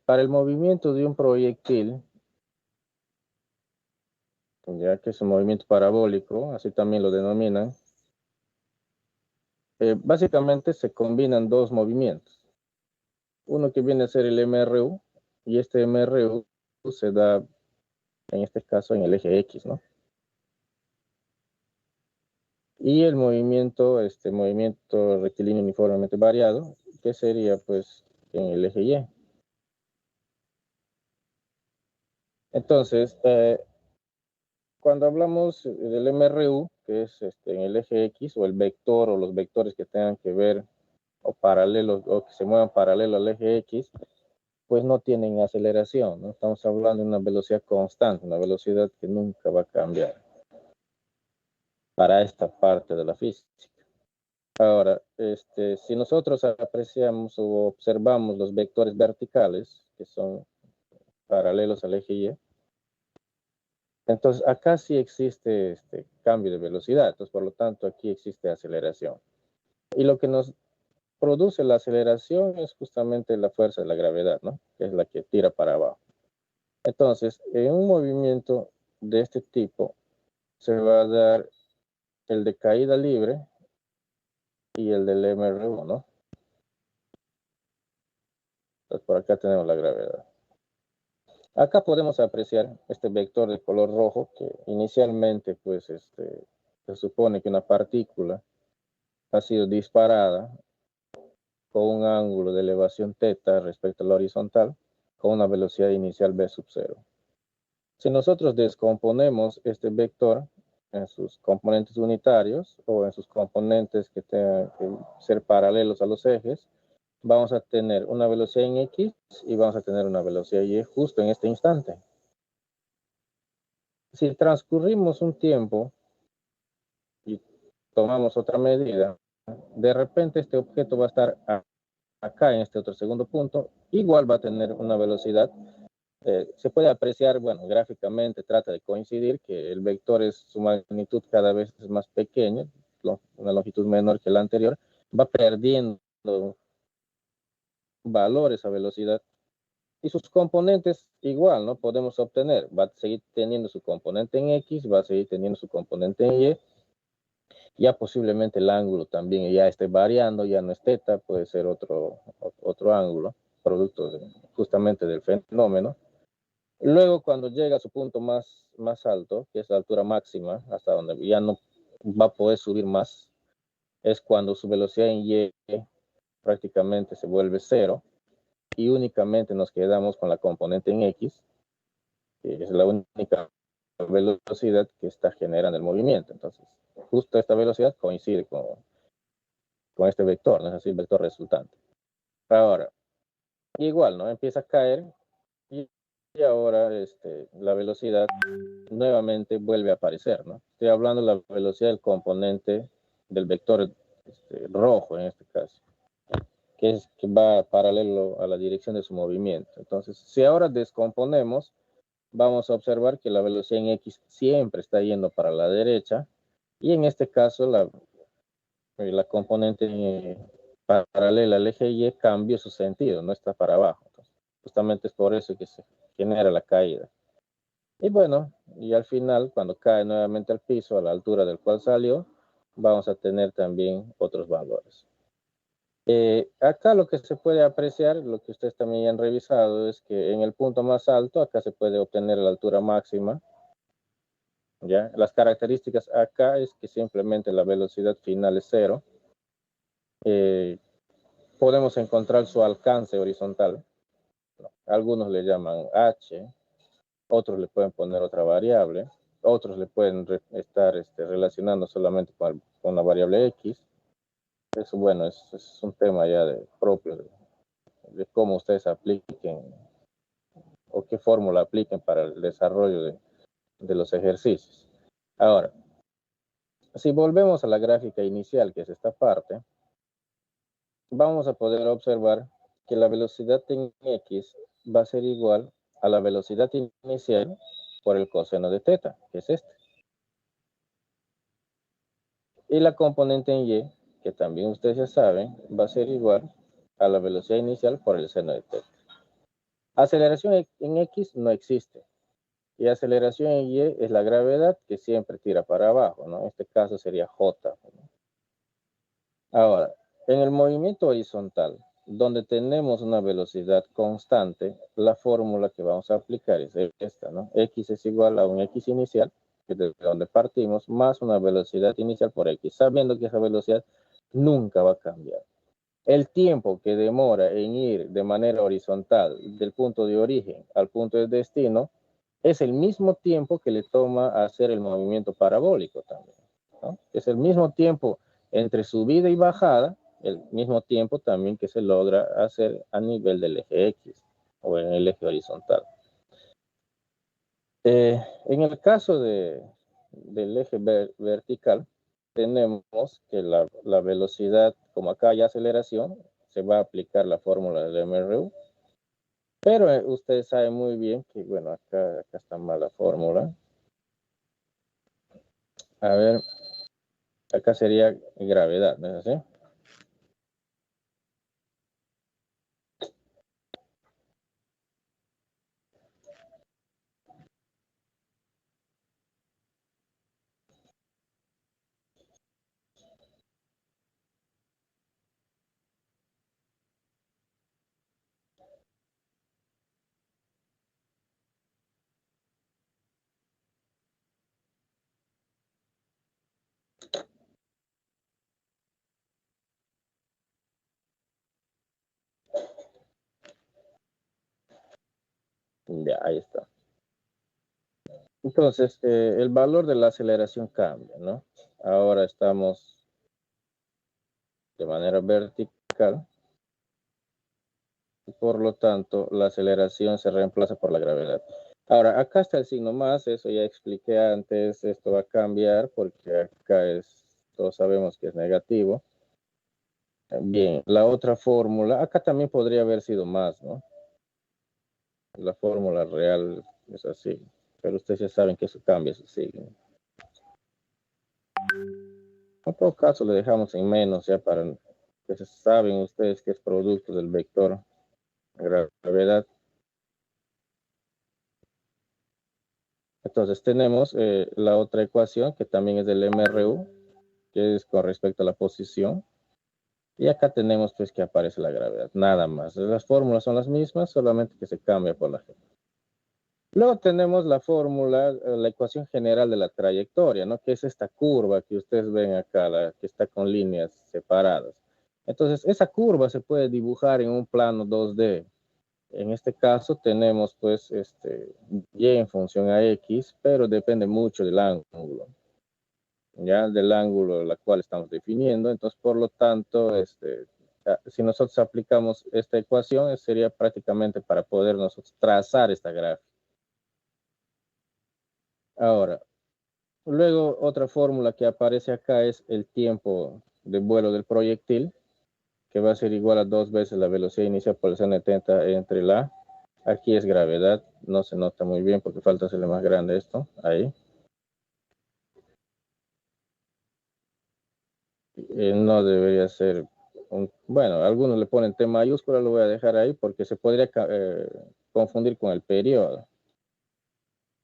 Para el movimiento de un proyectil, ya que es un movimiento parabólico, así también lo denominan, básicamente se combinan dos movimientos. Uno que viene a ser el MRU, y este MRU se da, en este caso, en el eje X, ¿no? Y el movimiento, movimiento rectilíneo uniformemente variado, que sería, pues, en el eje Y. Entonces, cuando hablamos del MRU, que es en el eje X, o el vector, o los vectores que tengan que ver, o paralelos, o que se muevan paralelo al eje X, pues no tienen aceleración, ¿no? Estamos hablando de una velocidad constante, una velocidad que nunca va a cambiar para esta parte de la física. Ahora, si nosotros apreciamos o observamos los vectores verticales, que son paralelos al eje Y, entonces acá sí existe este cambio de velocidad, entonces por lo tanto aquí existe aceleración. Y lo que nos produce la aceleración es justamente la fuerza de la gravedad, ¿no? Que es la que tira para abajo. Entonces, en un movimiento de este tipo se va a dar el de caída libre y el del MRU, ¿no? Entonces por acá tenemos la gravedad. Acá podemos apreciar este vector de color rojo que inicialmente pues se supone que una partícula ha sido disparada con un ángulo de elevación θ respecto a la horizontal con una velocidad inicial v sub 0. Si nosotros descomponemos este vector en sus componentes unitarios o en sus componentes que tengan que ser paralelos a los ejes, vamos a tener una velocidad en X y vamos a tener una velocidad Y justo en este instante. Si transcurrimos un tiempo y tomamos otra medida, de repente este objeto va a estar acá en este otro segundo punto, igual va a tener una velocidad. Se puede apreciar, bueno, gráficamente trata de coincidir que el vector es su magnitud cada vez es más pequeña, una longitud menor que la anterior, va perdiendo valores a velocidad. Y sus componentes igual, ¿no? Podemos obtener, va a seguir teniendo su componente en X, va a seguir teniendo su componente en Y, ya posiblemente el ángulo también ya esté variando, ya no es θ, puede ser otro ángulo, producto justamente del fenómeno. Luego, cuando llega a su punto más alto, que es la altura máxima, hasta donde ya no va a poder subir más, es cuando su velocidad en Y prácticamente se vuelve cero y únicamente nos quedamos con la componente en X, que es la única velocidad que está generando el movimiento. Entonces, justo esta velocidad coincide con este vector, ¿no? Es así, el vector resultante. Ahora, igual, ¿no? Empieza a caer y ahora la velocidad nuevamente vuelve a aparecer, ¿no? Estoy hablando de la velocidad del componente del vector rojo en este caso, que va paralelo a la dirección de su movimiento. Entonces, si ahora descomponemos, vamos a observar que la velocidad en X siempre está yendo para la derecha y en este caso la componente paralela al eje Y cambió su sentido, no está para abajo. Entonces, justamente es por eso que se genera la caída. Y bueno, y al final, cuando cae nuevamente al piso, a la altura del cual salió, vamos a tener también otros valores. Acá lo que se puede apreciar, lo que ustedes también han revisado, es que en el punto más alto, acá se puede obtener la altura máxima. ¿Ya? Las características acá es que simplemente la velocidad final es cero. Podemos encontrar su alcance horizontal. Algunos le llaman h, otros le pueden poner otra variable, otros le pueden estar relacionando solamente con la variable x. Eso, bueno, es un tema ya propio de cómo ustedes apliquen o qué fórmula apliquen para el desarrollo de los ejercicios. Ahora, si volvemos a la gráfica inicial, que es esta parte, vamos a poder observar que la velocidad en x va a ser igual a la velocidad inicial por el coseno de θ, que es este. Y la componente en y, que también ustedes ya saben, va a ser igual a la velocidad inicial por el seno de θ. Aceleración en X no existe. Y aceleración en Y es la gravedad que siempre tira para abajo, ¿no? En este caso sería J, ¿no? Ahora, en el movimiento horizontal, donde tenemos una velocidad constante, la fórmula que vamos a aplicar es esta, ¿no? X es igual a un X inicial, que es de donde partimos, más una velocidad inicial por X, sabiendo que esa velocidad nunca va a cambiar. El tiempo que demora en ir de manera horizontal del punto de origen al punto de destino es el mismo tiempo que le toma hacer el movimiento parabólico también, ¿no? Es el mismo tiempo entre subida y bajada, el mismo tiempo también que se logra hacer a nivel del eje X o en el eje horizontal. En el caso del eje vertical, tenemos que la velocidad, como acá hay aceleración, se va a aplicar la fórmula del MRU, pero ustedes saben muy bien que, bueno, acá está mal la fórmula. A ver, acá sería gravedad, ¿no es así? Ya, ahí está. Entonces, el valor de la aceleración cambia, ¿no? Ahora estamos de manera vertical y por lo tanto la aceleración se reemplaza por la gravedad. Ahora, acá está el signo más, eso ya expliqué antes, esto va a cambiar porque acá todos sabemos que es negativo. Bien, la otra fórmula, acá también podría haber sido más, ¿no? La fórmula real es así, pero ustedes ya saben que eso cambia su signo. En todo caso, le dejamos en menos ya para que saben ustedes que es producto del vector gravedad. Entonces tenemos la otra ecuación que también es del MRU, que es con respecto a la posición. Y acá tenemos pues que aparece la gravedad, nada más. Las fórmulas son las mismas, solamente que se cambia por la G. Luego tenemos la fórmula, la ecuación general de la trayectoria, ¿no? Que es esta curva que ustedes ven acá, la que está con líneas separadas. Entonces, esa curva se puede dibujar en un plano 2D. En este caso tenemos pues y en función a x, pero depende mucho del ángulo, ya del ángulo la cual estamos definiendo. Entonces, por lo tanto, si nosotros aplicamos esta ecuación, sería prácticamente para poder nosotros trazar esta gráfica. Ahora, luego otra fórmula que aparece acá es el tiempo de vuelo del proyectil, que va a ser igual a 2 veces la velocidad inicial por el c90 entre la. Aquí es gravedad, no se nota muy bien porque falta hacerle más grande esto, ahí. No debería ser, bueno, algunos le ponen T mayúscula, lo voy a dejar ahí porque se podría confundir con el periodo.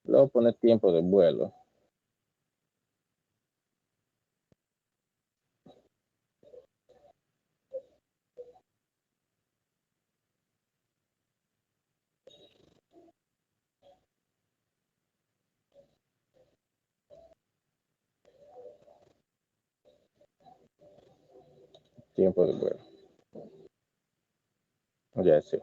Luego poner tiempo de vuelo. Tiempo de vuelo. Ya sí.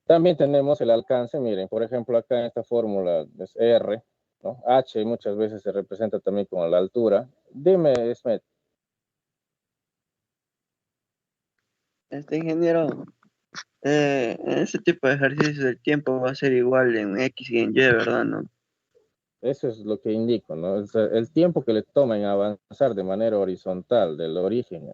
También tenemos el alcance, miren, por ejemplo, acá en esta fórmula es R, ¿no? H muchas veces se representa también como la altura. Dime, Smith. Ingeniero, en ese tipo de ejercicios el tiempo va a ser igual en X y en Y, ¿verdad? ¿No? Eso es lo que indico, ¿no? El tiempo que le toma en avanzar de manera horizontal del origen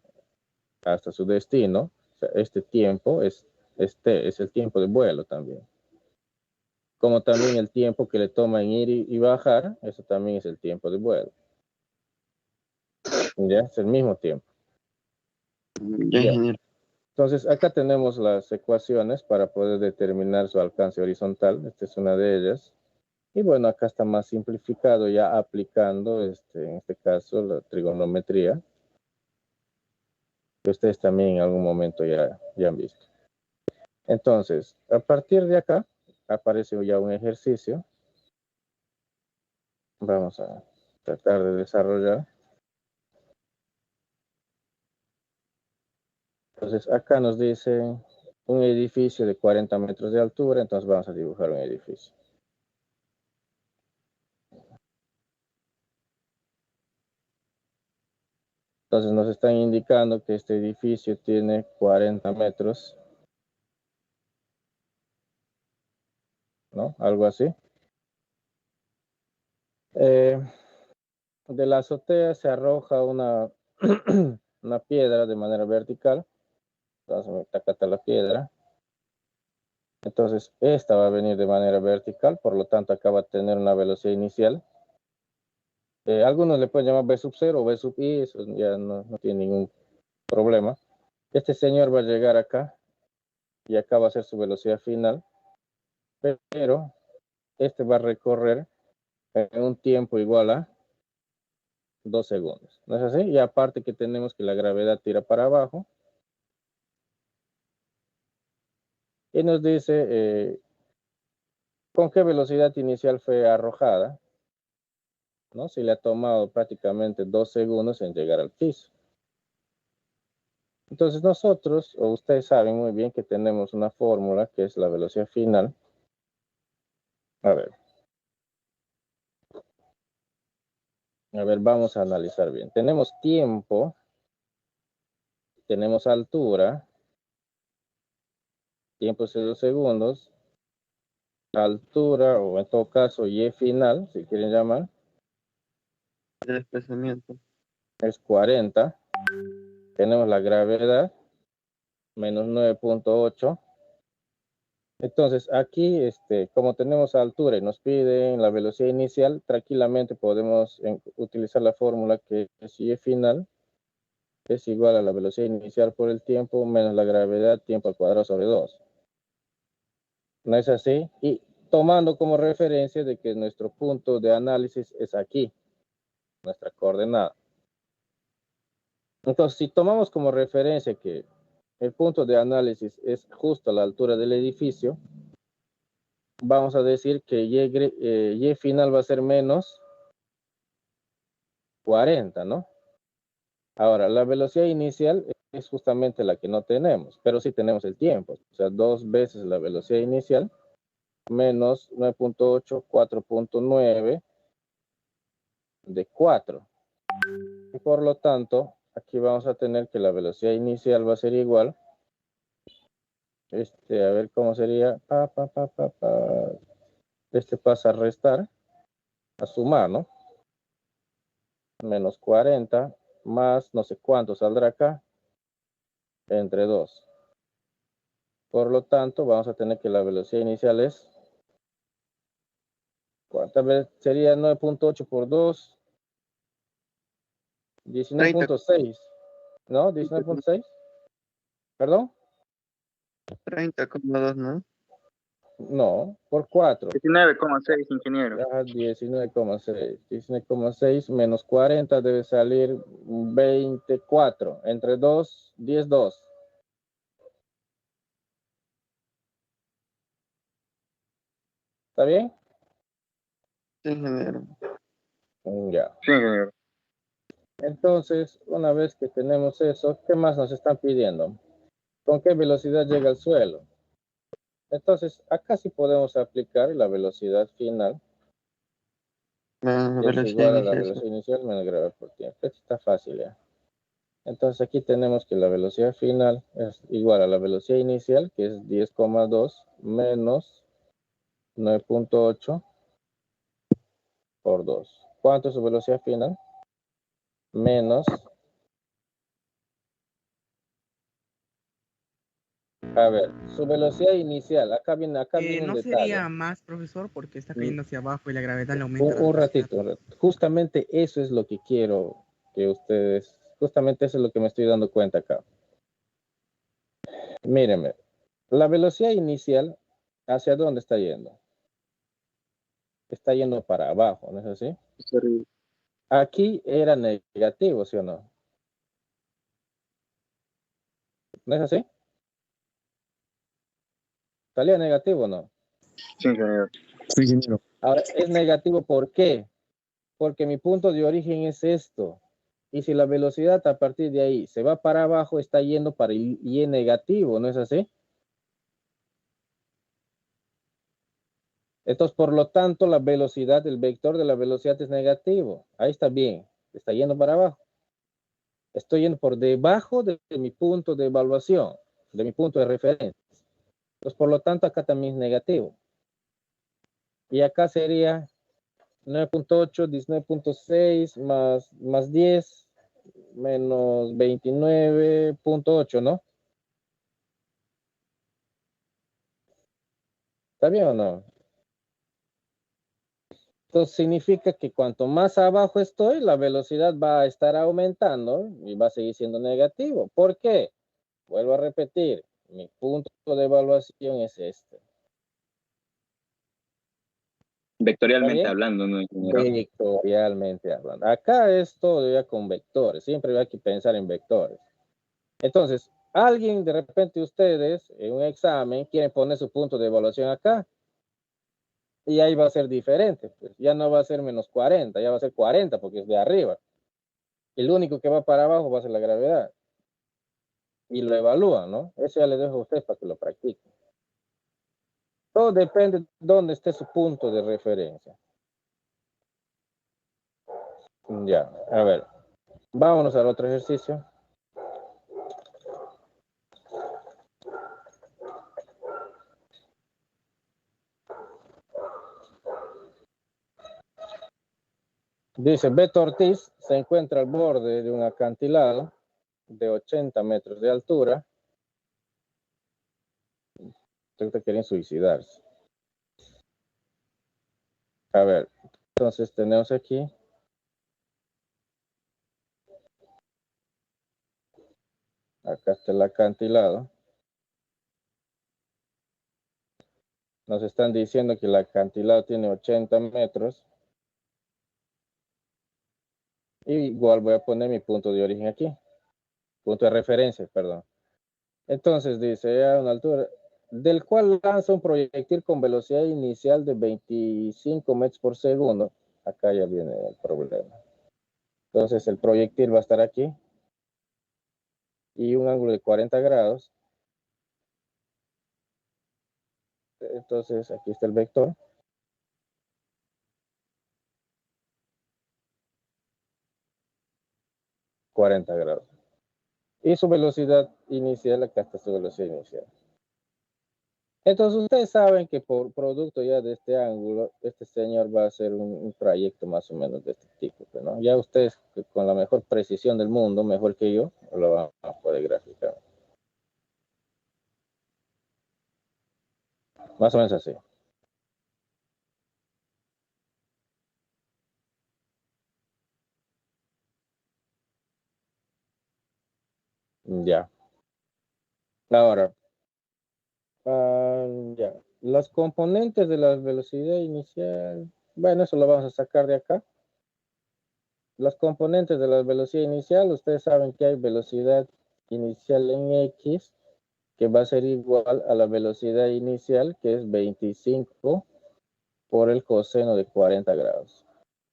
hasta su destino, o sea, este tiempo es el tiempo de vuelo también. Como también el tiempo que le toma en ir y bajar, eso también es el tiempo de vuelo. Ya, es el mismo tiempo. Ya, Ya. ingeniero. Entonces, acá tenemos las ecuaciones para poder determinar su alcance horizontal. Esta es una de ellas. Y bueno, acá está más simplificado ya aplicando, en este caso, la trigonometría, que ustedes también en algún momento ya han visto. Entonces, a partir de acá, aparece ya un ejercicio. Vamos a tratar de desarrollar. Entonces, acá nos dice un edificio de 40 metros de altura, entonces vamos a dibujar un edificio. Entonces nos están indicando que este edificio tiene 40 metros, ¿no? Algo así. De la azotea se arroja una, una piedra de manera vertical. Entonces, acá está la piedra. Entonces, esta va a venir de manera vertical, por lo tanto, acá va a tener una velocidad inicial. Algunos le pueden llamar V sub 0 o V sub I, eso ya no tiene ningún problema. Este señor va a llegar acá y acá va a ser su velocidad final, pero este va a recorrer en un tiempo igual a 2 segundos. ¿No es así? Y aparte que tenemos que la gravedad tira para abajo. Y nos dice con qué velocidad inicial fue arrojada, ¿no? Si le ha tomado prácticamente 2 segundos en llegar al piso. Entonces nosotros, o ustedes saben muy bien que tenemos una fórmula que es la velocidad final. A ver, vamos a analizar bien. Tenemos tiempo, tenemos altura, tiempo es 2 segundos, altura, o en todo caso y final, si quieren llamar, El desplazamiento. es 40. Tenemos la gravedad, menos 9.8. Entonces, aquí, como tenemos altura y nos piden la velocidad inicial, tranquilamente podemos utilizar la fórmula que es Y final es igual a la velocidad inicial por el tiempo menos la gravedad, tiempo al cuadrado sobre 2. ¿No es así? Y tomando como referencia de que nuestro punto de análisis es aquí, nuestra coordenada. Entonces, si tomamos como referencia que el punto de análisis es justo a la altura del edificio, vamos a decir que Y final va a ser menos 40, ¿no? Ahora, la velocidad inicial es justamente la que no tenemos, pero sí tenemos el tiempo, o sea, 2 veces la velocidad inicial, menos 9.8, 4.9 de 4. Y por lo tanto, aquí vamos a tener que la velocidad inicial va a ser igual. A ver cómo sería. Este pasa a restar, a sumar, ¿no? Menos 40 más no sé cuánto saldrá acá, entre 2. Por lo tanto, vamos a tener que la velocidad inicial es, ¿cuántas veces sería 9.8 por 2? 19.6, ¿no? 19.6, perdón. 30,2, ¿no? No, por 4. 19,6, ingeniero. 19,6. 19,6 menos 40 debe salir 24. Entre 2, 10, 2. ¿Está bien? Sí, ingeniero. Ya. Sí, ingeniero. Entonces, una vez que tenemos eso, ¿qué más nos están pidiendo? ¿Con qué velocidad llega al suelo? Entonces, acá sí podemos aplicar la velocidad final, Menos que es velocidad igual a la inicial. velocidad inicial menos gravedad por tiempo. Esto está fácil ya. Entonces aquí tenemos que la velocidad final es igual a la velocidad inicial, que es 10,2 menos 9.8 por 2. ¿Cuánto es su velocidad final? Menos, a ver, su velocidad inicial, acá viene un ¿No detalle. sería más, profesor, porque está cayendo hacia abajo y la gravedad le aumenta la Un velocidad? ratito. Justamente eso es lo que quiero que ustedes, justamente eso es lo que me estoy dando cuenta acá. Mírenme, la velocidad inicial, ¿hacia dónde está yendo? Está yendo para abajo, ¿no es así? Aquí era negativo, ¿sí o no? ¿No es así? ¿Salía negativo o no? Sí, ingeniero. Sí, ingeniero. Ahora, es negativo, ¿por qué? Porque mi punto de origen es esto. Y si la velocidad a partir de ahí se va para abajo, está yendo para y negativo, ¿no es así? Entonces, por lo tanto, la velocidad, el vector de la velocidad es negativo. Ahí está bien, está yendo para abajo. Estoy yendo por debajo de mi punto de evaluación, de mi punto de referencia. Entonces, por lo tanto, acá también es negativo. Y acá sería 9.8, 19.6 más 10 menos 29.8, ¿no? ¿Está bien o no? Entonces significa que cuanto más abajo estoy, la velocidad va a estar aumentando y va a seguir siendo negativo. ¿Por qué? Vuelvo a repetir, mi punto de evaluación es este. Vectorialmente hablando, ¿no, ingeniero? Vectorialmente hablando. Acá es todo ya con vectores. Siempre hay que pensar en vectores. Entonces, alguien de repente ustedes en un examen quieren poner su punto de evaluación acá y ahí va a ser diferente. Pues ya no va a ser menos 40, ya va a ser 40 porque es de arriba. El único que va para abajo va a ser la gravedad. Y lo evalúan, ¿no? Eso ya le dejo a ustedes para que lo practiquen. Todo depende de dónde esté su punto de referencia. Ya, a ver. Vámonos al otro ejercicio. Dice, Beto Ortiz se encuentra al borde de un acantilado de 80 metros de altura. Ustedes quieren suicidarse. A ver, entonces tenemos aquí. Acá está el acantilado. Nos están diciendo que el acantilado tiene 80 metros. Y igual voy a poner mi punto de origen aquí. Punto de referencia, perdón. Entonces dice, a una altura del cual lanza un proyectil con velocidad inicial de 25 metros por segundo. Acá ya viene el problema. Entonces el proyectil va a estar aquí y un ángulo de 40 grados. Entonces aquí está el vector. $40. Y su velocidad inicial, acá está su velocidad inicial. Entonces ustedes saben que por producto ya de este ángulo, este señor va a hacer un trayecto más o menos de este tipo, ¿no? Ya ustedes con la mejor precisión del mundo, mejor que yo, lo van a poder graficar. Más o menos así. Ya. Ahora, ya. Las componentes de la velocidad inicial, bueno, eso lo vamos a sacar de acá. Las componentes de la velocidad inicial, ustedes saben que hay velocidad inicial en X, que va a ser igual a la velocidad inicial, que es 25 por el coseno de 40 grados.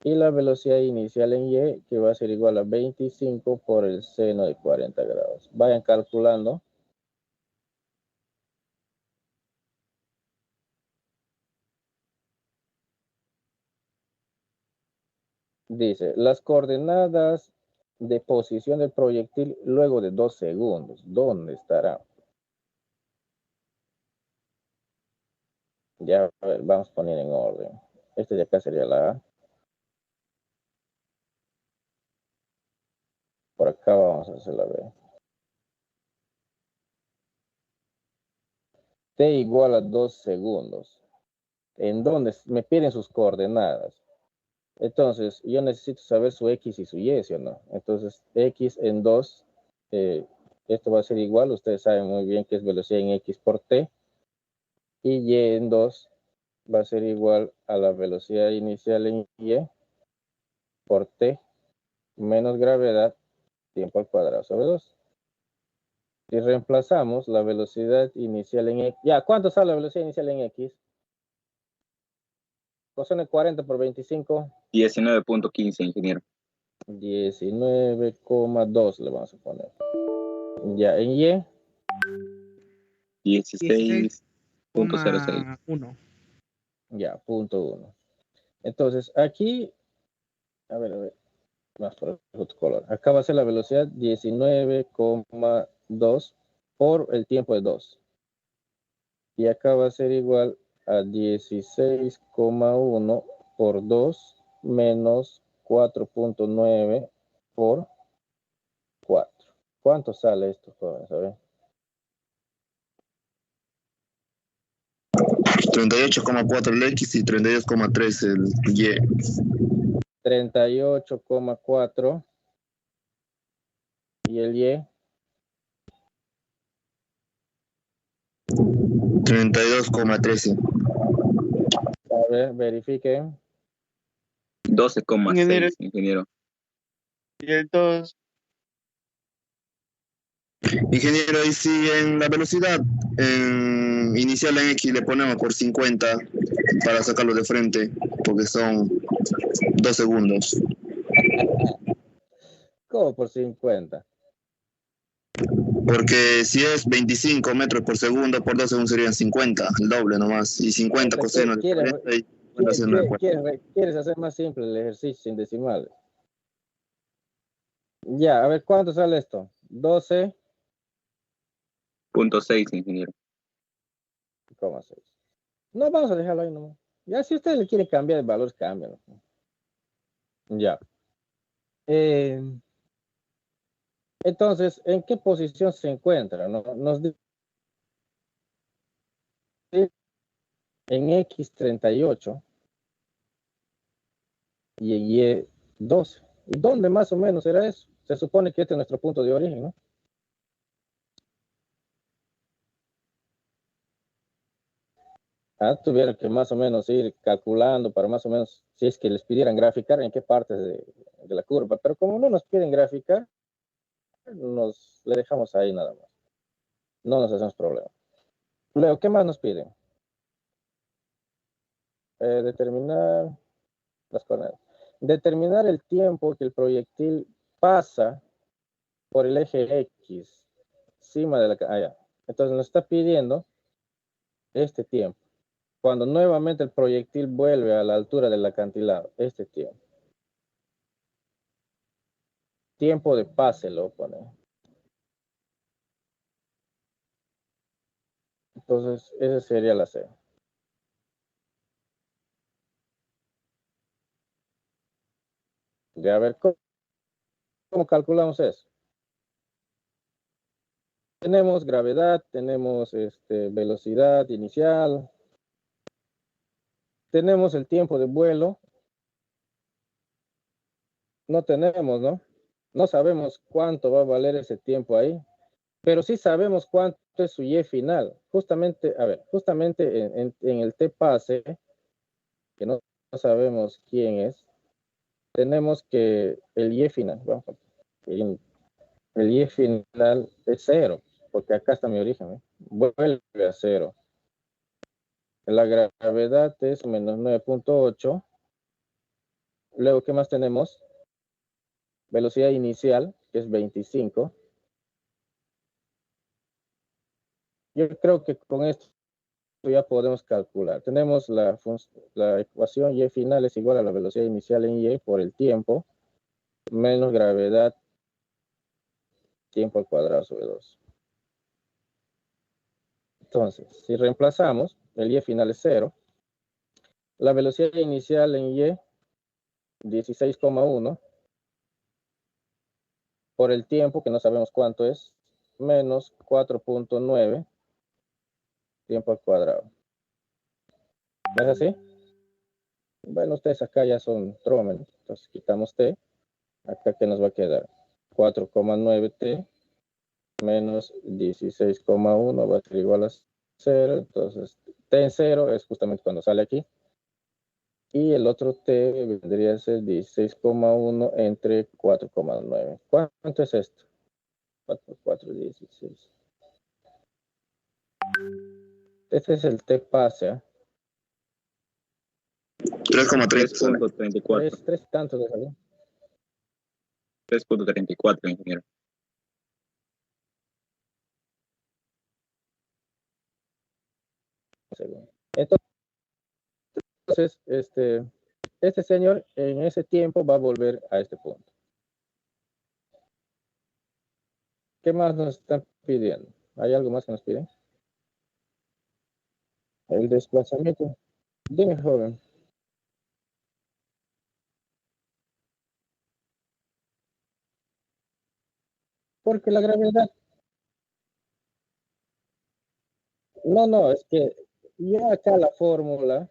Y la velocidad inicial en Y, que va a ser igual a 25 por el seno de 40 grados. Vayan calculando. Dice, las coordenadas de posición del proyectil luego de 2 segundos. ¿Dónde estará? Ya, a ver, vamos a poner en orden. Este de acá sería la A. Por acá vamos a hacer la B. T igual a 2 segundos. ¿En dónde? Me piden sus coordenadas. Entonces, yo necesito saber su X y su Y, ¿sí o no? Entonces, X en 2 esto va a ser igual, ustedes saben muy bien que es velocidad en X por T, y Y en 2 va a ser igual a la velocidad inicial en Y por T menos gravedad, tiempo al cuadrado sobre 2. Si reemplazamos la velocidad inicial en X, ya, ¿cuánto sale la velocidad inicial en X? Coseno 40 por 25. 19.15, ingeniero. 19,2 le vamos a poner. Ya, en Y. 16.06. 1. Ya, punto 1. Entonces, aquí, a ver, más por el otro color. Acá va a ser la velocidad 19,2 por el tiempo de 2. Y acá va a ser igual a 16,1 por 2 menos 4.9 por 4. ¿Cuánto sale esto, jóvenes? A ver. 38,4 el X y 32,3 el Y. 38,4 y el Y. 32,13. A ver, verifiquen. 12,6, ingeniero. Y el 2, Ingeniero, y si en la velocidad inicial en X le ponemos por 50 para sacarlo de frente, porque son 2 segundos. ¿Cómo por 50? Porque si es 25 metros por segundo, por 2 segundos serían 50, el doble nomás. Y 50 coseno de 40 y van a ser 9,4. ¿Quieres hacer más simple el ejercicio sin decimales? Ya, a ver, ¿cuánto sale esto? 12.6, ingeniero. 12,6. No, vamos a dejarlo ahí nomás. Ya, si usted le quiere cambiar el valor, cámbialo. Ya. Entonces, ¿en qué posición se encuentra? Nos dice en X38 y en Y12. ¿Y dónde más o menos era eso? Se supone que este es nuestro punto de origen, ¿no? Tuvieron que más o menos ir calculando para más o menos, si es que les pidieran graficar en qué partes de la curva, pero como no nos piden graficar, le dejamos ahí nada más. No nos hacemos problema. Luego, ¿qué más nos piden? Determinar las coordenadas. Determinar el tiempo que el proyectil pasa por el eje X encima de la... ya. Entonces nos está pidiendo este tiempo. Cuando nuevamente el proyectil vuelve a la altura del acantilado, este tiempo. Tiempo de pase lo pone. Entonces, esa sería la C. Ya, a ver, ¿cómo calculamos eso? Tenemos gravedad, tenemos velocidad inicial, tenemos el tiempo de vuelo. No tenemos, ¿no? No sabemos cuánto va a valer ese tiempo ahí, pero sí sabemos cuánto es su Y final. Justamente, a ver, justamente en el T pase, que no sabemos quién es, tenemos que el Y final, vamos, el Y final es 0, porque acá está mi origen, ¿eh? Vuelve a 0. La gravedad es menos 9.8. Luego, ¿qué más tenemos? Velocidad inicial, que es 25. Yo creo que con esto ya podemos calcular. Tenemos la ecuación Y final es igual a la velocidad inicial en Y por el tiempo, menos gravedad, tiempo al cuadrado sobre 2. Entonces, si reemplazamos, el Y final es 0. La velocidad inicial en Y, 16,1. Por el tiempo, que no sabemos cuánto es, menos 4.9 tiempo al cuadrado. ¿No es así? Bueno, ustedes acá ya son Tromen, entonces quitamos T. Acá, ¿qué nos va a quedar? 4,9T menos 16,1 va a ser igual a 0. Entonces, t en 0 es justamente cuando sale aquí. Y el otro t vendría a ser 16,1 entre 4,9. ¿Cuánto es esto? 4 por 4, 16. Este es el t pase, ¿eh? 3,3. 3.34. 3 tantos de salió. 3.34, ingeniero. Entonces, este señor en ese tiempo va a volver a este punto. ¿Qué más nos están pidiendo? ¿Hay algo más que nos piden? El desplazamiento. Dime, joven. Porque la gravedad. No, es que yo acá la fórmula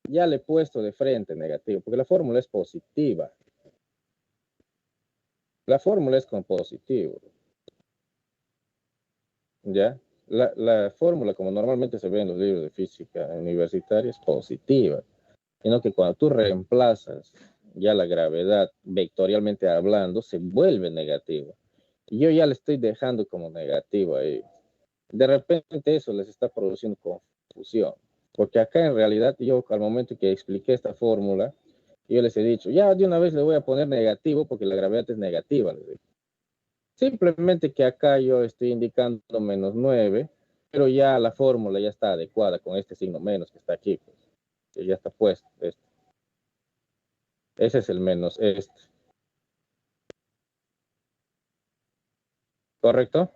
ya le he puesto de frente negativo, porque la fórmula es positiva. La fórmula es con positivo. ¿Ya? La fórmula, como normalmente se ve en los libros de física universitaria, es positiva. Sino que cuando tú reemplazas ya la gravedad vectorialmente hablando, se vuelve negativa. Y yo ya le estoy dejando como negativo ahí. De repente eso les está produciendo confusión. Porque acá en realidad yo al momento que expliqué esta fórmula, yo les he dicho, ya de una vez le voy a poner negativo porque la gravedad es negativa. Les digo. Simplemente que acá yo estoy indicando menos 9, pero ya la fórmula ya está adecuada con este signo menos que está aquí. Pues, que ya está puesto. Ese es el menos este. ¿Correcto?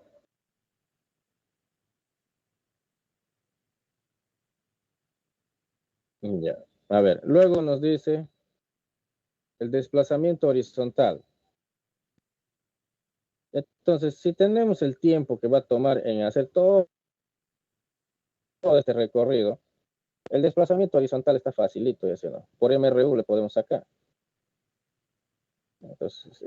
Ya. A ver, luego nos dice el desplazamiento horizontal. Entonces, si tenemos el tiempo que va a tomar en hacer todo este recorrido, el desplazamiento horizontal está facilito, ya sé, ¿no? Por MRU le podemos sacar. Entonces,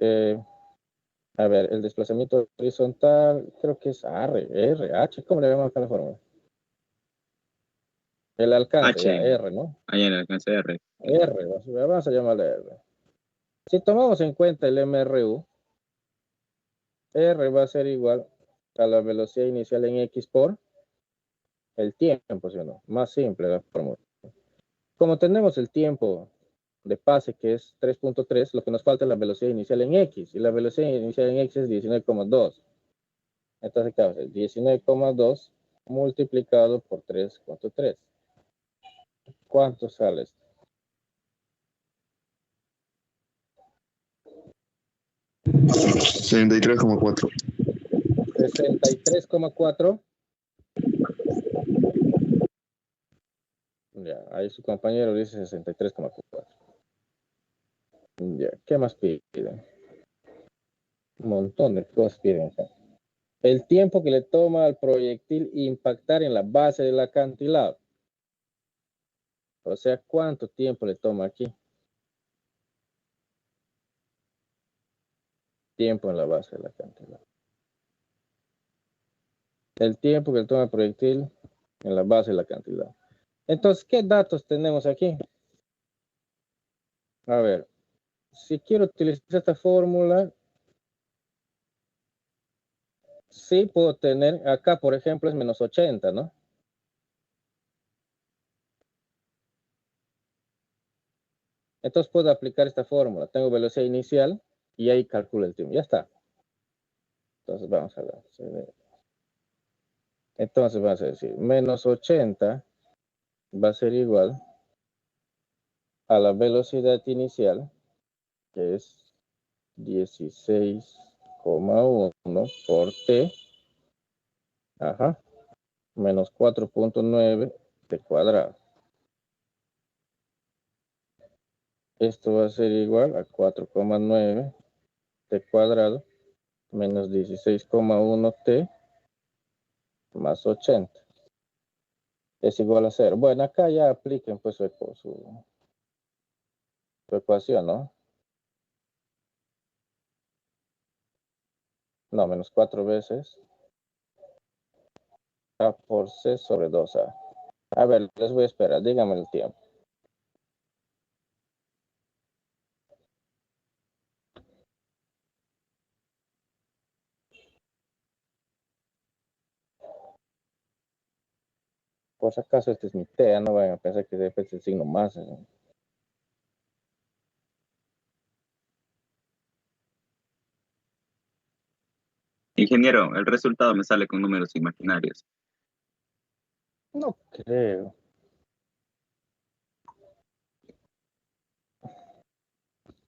a ver, el desplazamiento horizontal creo que es RH, ¿cómo le vamos a la fórmula? El alcance, H. ya, R, ¿no? Ahí en el alcance R. R, vamos a llamarle R. Si tomamos en cuenta el MRU, R va a ser igual a la velocidad inicial en X por el tiempo, ¿sí o no? Más simple la fórmula. Como tenemos el tiempo de pase que es 3.3, lo que nos falta es la velocidad inicial en X, y la velocidad inicial en X es 19,2. Entonces, ¿qué va a ser? 19,2 multiplicado por 3.3. ¿Cuánto sale esto? 63,4. 63,4. Ya, ahí su compañero dice 63,4. Ya, ¿qué más piden? Un montón de cosas piden acá. El tiempo que le toma al proyectil impactar en la base del acantilado. O sea, ¿cuánto tiempo le toma aquí? Tiempo en la base del acantilado. El tiempo que le toma el proyectil en la base del acantilado. Entonces, ¿qué datos tenemos aquí? A ver, si quiero utilizar esta fórmula, sí puedo tener, acá por ejemplo es menos 80, ¿no? Entonces puedo aplicar esta fórmula. Tengo velocidad inicial y ahí calculo el tiempo. Ya está. Entonces vamos a ver. Entonces vamos a decir, menos 80 va a ser igual a la velocidad inicial, que es 16,1 por t, ajá, menos 4.9 t cuadrado. Esto va a ser igual a 4,9 t cuadrado menos 16,1 t más 80. Es igual a 0. Bueno, acá ya apliquen pues su ecuación, ¿no? No, menos 4 veces A por C sobre 2A. A ver, les voy a esperar, díganme el tiempo. Por si acaso este es mi TEA, no vayan a pensar que debe ser el signo más. Ingeniero, el resultado me sale con números imaginarios. No creo.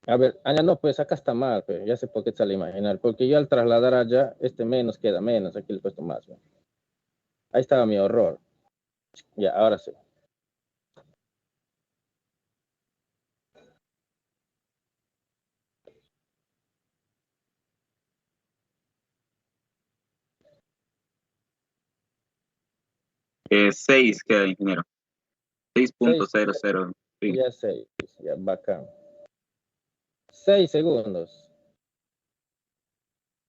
A ver, no, pues acá está mal, pero ya sé por qué sale imaginar. Porque yo al trasladar allá, este menos queda menos, aquí le he puesto más. ¿Ve? Ahí estaba mi error. Ya, ahora sí. Seis queda, ingeniero. 6.00. Sí. Ya 6, ya bacán. 6 segundos.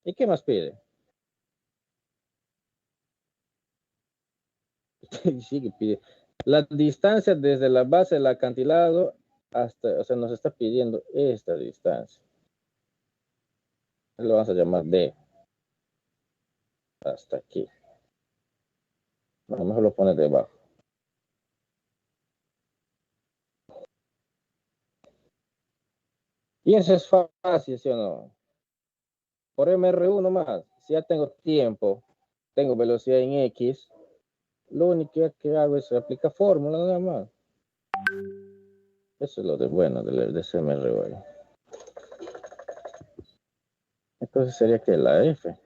¿Y qué más pide? Sí que pide. La distancia desde la base del acantilado hasta, o sea, nos está pidiendo esta distancia. Lo vamos a llamar D. Hasta aquí. A lo mejor lo pone debajo. Y eso es fácil, ¿sí o no? Por MR1 más, si ya tengo tiempo, tengo velocidad en X, lo único que hago es aplicar fórmula nada más. Eso es lo de bueno de CMR1. Entonces sería que la F.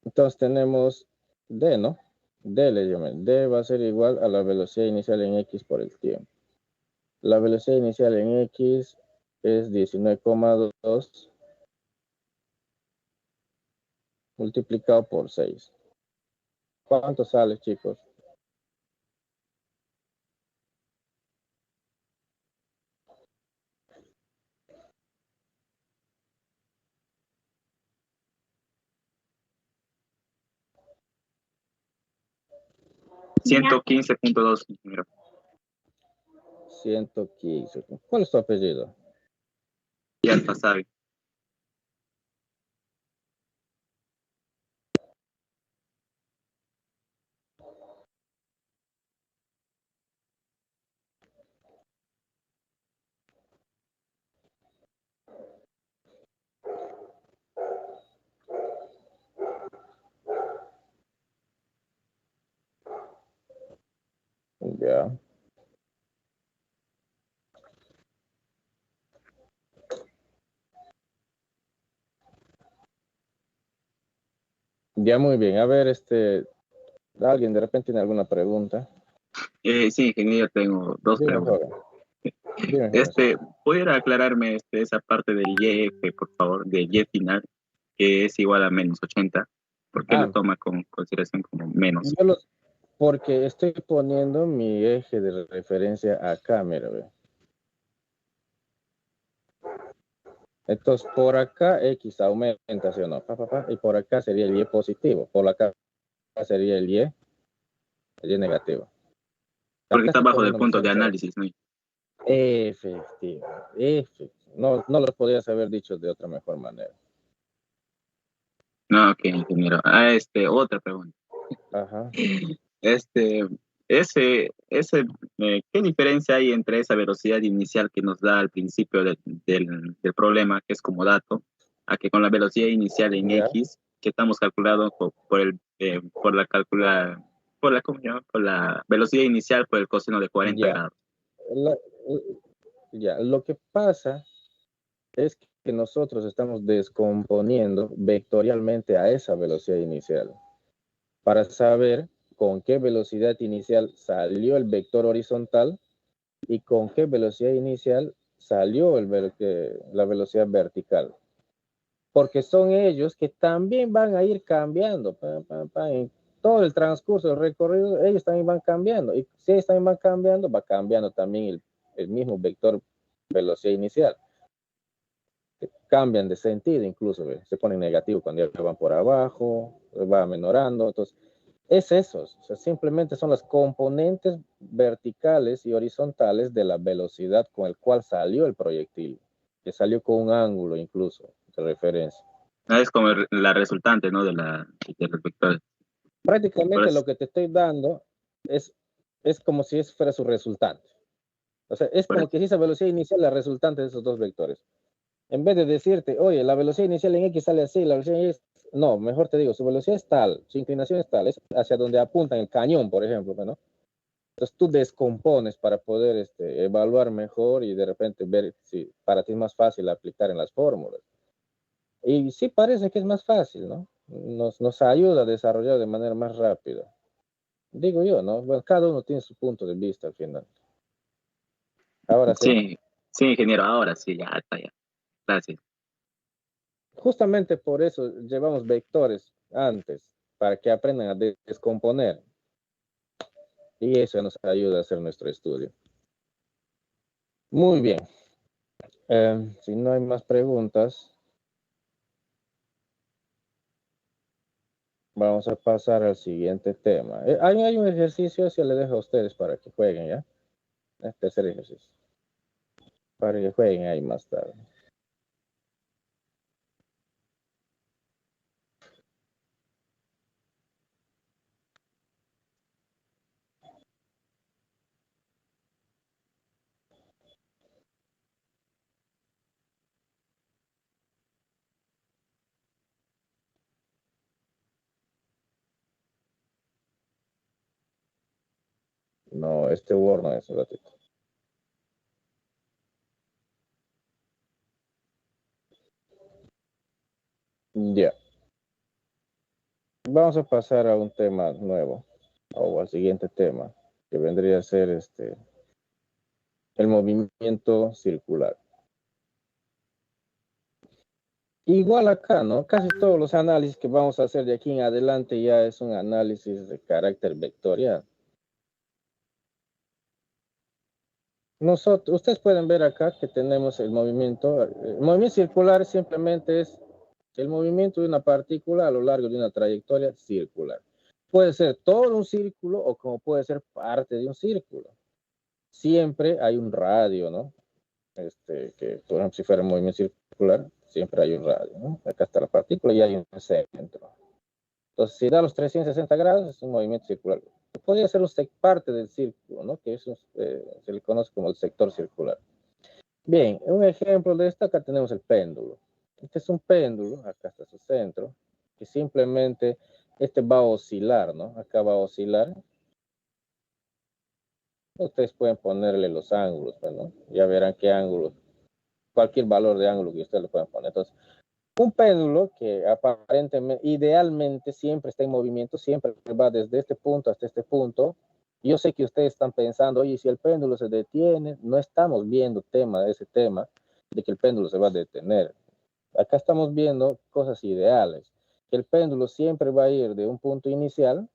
Entonces tenemos D, ¿no? D le llamé. D va a ser igual a la velocidad inicial en X por el tiempo. La velocidad inicial en X es 19,2 multiplicado por 6. ¿Cuánto sale, chicos? 115.2, ingeniero. 115. ¿Cuál es tu apellido? Y Alfa sabe. Ya. Ya, muy bien. A ver, ¿alguien de repente tiene alguna pregunta? Sí, ingeniero, tengo dos Dime, preguntas. joven. Dime, joven. ¿Pudiera aclararme esa parte del YF, por favor, del Y final, que es igual a menos 80? ¿Por qué lo toma con consideración como menos? Porque estoy poniendo mi eje de referencia acá, mira, ve. Entonces, por acá X aumenta, ¿sí o no? Y por acá sería el Y positivo. Por acá sería el Y negativo. Porque Acá está estoy abajo del poniendo mi punto de sensor. análisis, ¿no? Efectivo. No los podrías haber dicho de otra mejor manera. No, ok, ingeniero. Otra pregunta. Ajá. ¿Qué diferencia hay entre esa velocidad inicial que nos da al principio del problema, que es como dato, a que con la velocidad inicial en Ya. X, que estamos calculando ¿cómo se llama? Por la velocidad inicial por el coseno de 40 Ya. grados? Ya. Lo que pasa es que nosotros estamos descomponiendo vectorialmente a esa velocidad inicial para saber con qué velocidad inicial salió el vector horizontal y con qué velocidad inicial salió la velocidad vertical. Porque son ellos que también van a ir cambiando. En todo el transcurso del recorrido, ellos también van cambiando. Y si ellos también van cambiando, va cambiando también el mismo vector velocidad inicial. cambian de sentido incluso, ¿ve? Se ponen negativo cuando ya van por abajo, va menorando. Entonces, es eso, o sea, simplemente son las componentes verticales y horizontales de la velocidad con el cual salió el proyectil, que salió con un ángulo incluso de referencia. Es como la resultante, ¿no? De los vectores. Prácticamente lo que te estoy dando es como si eso fuera su resultante. O sea, es como que si esa velocidad inicial es la resultante de esos dos vectores. En vez de decirte, oye, la velocidad inicial en X sale así, la velocidad en Y no, mejor te digo, su velocidad es tal, su inclinación es tal, es hacia donde apunta el cañón, por ejemplo, ¿no? Entonces tú descompones para poder evaluar mejor y de repente ver si para ti es más fácil aplicar en las fórmulas. Y sí parece que es más fácil, ¿no? Nos ayuda a desarrollar de manera más rápida. Digo yo, ¿no? Bueno, cada uno tiene su punto de vista al final. Ahora sí. Sí, sí, ingeniero, ahora sí, ya está, ya. Gracias. Justamente por eso llevamos vectores antes, para que aprendan a descomponer. Y eso nos ayuda a hacer nuestro estudio. Muy bien. Si no hay más preguntas, vamos a pasar al siguiente tema. Hay un ejercicio, se le dejo a ustedes para que jueguen, ¿ya? El tercer ejercicio. Para que jueguen ahí más tarde. No, este Word no es un ratito. Ya. Vamos a pasar a un tema nuevo, o al siguiente tema, que vendría a ser el movimiento circular. Igual acá, ¿no? Casi todos los análisis que vamos a hacer de aquí en adelante ya es un análisis de carácter vectorial. Ustedes pueden ver acá que tenemos el movimiento. El movimiento circular simplemente es el movimiento de una partícula a lo largo de una trayectoria circular. Puede ser todo un círculo o como puede ser parte de un círculo. Siempre hay un radio, ¿no? Que por ejemplo, si fuera un movimiento circular, siempre hay un radio, ¿no? Acá está la partícula y hay un centro. Entonces, si da los 360 grados, es un movimiento circular. Podría ser parte del círculo, ¿no? Que eso se le conoce como el sector circular. Bien, un ejemplo de esto, acá tenemos el péndulo. Este es un péndulo, acá está su centro, que simplemente va a oscilar, ¿no? Acá va a oscilar. Ustedes pueden ponerle los ángulos, pues, ¿no? Ya verán qué ángulo, cualquier valor de ángulo que ustedes le puedan poner. Entonces, un péndulo que aparentemente, idealmente, siempre está en movimiento, siempre va desde este punto hasta este punto. Yo sé que ustedes están pensando, oye, si el péndulo se detiene, no estamos viendo ese tema de que el péndulo se va a detener. Acá estamos viendo cosas ideales. Que el péndulo siempre va a ir de un punto inicial,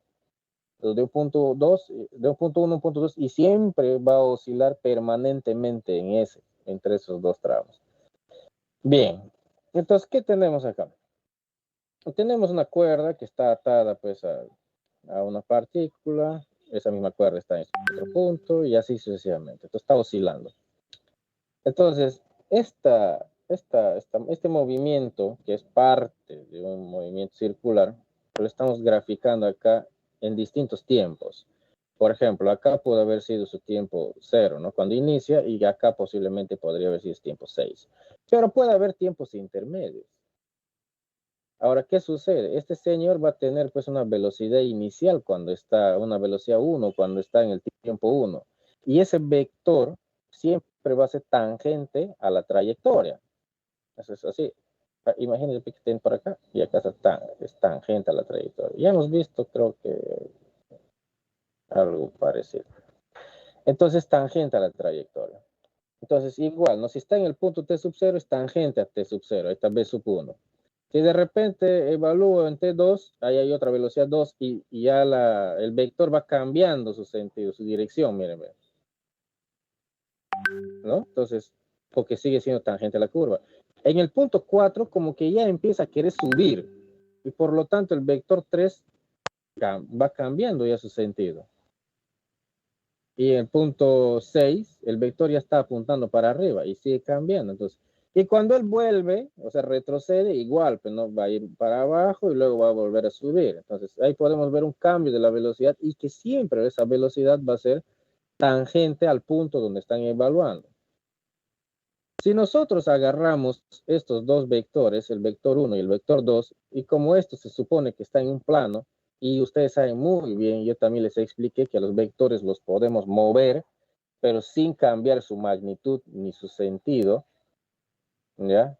de un punto 2, de un punto 1 a un punto 2, y siempre va a oscilar permanentemente entre esos dos tramos. Bien, entonces, ¿qué tenemos acá? Tenemos una cuerda que está atada pues a una partícula, esa misma cuerda está en otro punto y así sucesivamente. Entonces está oscilando. Entonces, este movimiento, que es parte de un movimiento circular, lo estamos graficando acá en distintos tiempos. Por ejemplo, acá puede haber sido su tiempo 0, ¿no? Cuando inicia, y acá posiblemente podría haber sido tiempo 6. Pero puede haber tiempos intermedios. Ahora, ¿qué sucede? Este señor va a tener pues una velocidad inicial una velocidad 1 cuando está en el tiempo 1. Y ese vector siempre va a ser tangente a la trayectoria. Eso es así. Imagínense que estén por acá y acá es tangente a la trayectoria. Ya hemos visto, creo que algo parecido. Entonces, tangente a la trayectoria. Entonces, igual, ¿no? Si está en el punto T sub 0, es tangente a T sub 0. Ahí está B sub 1. Si de repente evalúo en T2, ahí hay otra velocidad 2 y ya el vector va cambiando su sentido, su dirección, miren, ¿no? Entonces, porque sigue siendo tangente a la curva. En el punto 4, como que ya empieza a querer subir, y por lo tanto el vector 3 va cambiando ya su sentido. Y en el punto 6, el vector ya está apuntando para arriba y sigue cambiando. Entonces, y cuando él vuelve, o sea, retrocede, igual, pues no va a ir para abajo y luego va a volver a subir. Entonces, ahí podemos ver un cambio de la velocidad y que siempre esa velocidad va a ser tangente al punto donde están evaluando. Si nosotros agarramos estos dos vectores, el vector 1 y el vector 2, y como esto se supone que está en un plano, y ustedes saben muy bien, yo también les expliqué que los vectores los podemos mover, pero sin cambiar su magnitud ni su sentido, ¿ya?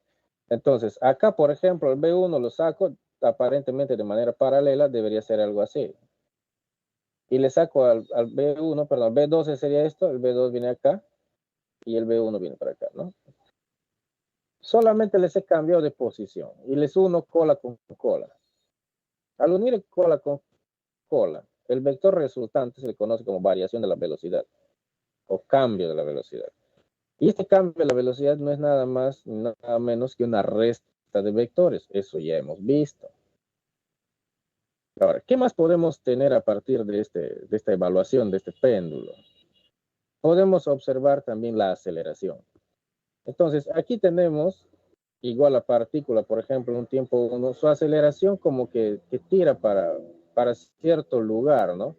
Entonces, acá, por ejemplo, el B1 lo saco aparentemente de manera paralela, debería ser algo así. Y le saco al B1, perdón, B12 sería esto, el B2 viene acá, y el B1 viene para acá, ¿no? Solamente les he cambiado de posición y les uno cola con cola. Al unir cola con cola, el vector resultante se le conoce como variación de la velocidad o cambio de la velocidad. Y este cambio de la velocidad no es nada más, nada menos que una resta de vectores. Eso ya hemos visto. Ahora, ¿qué más podemos tener a partir de esta evaluación, de este péndulo? Podemos observar también la aceleración. Entonces, aquí tenemos igual a partícula, por ejemplo, en un tiempo 1, su aceleración como que tira para cierto lugar, ¿no?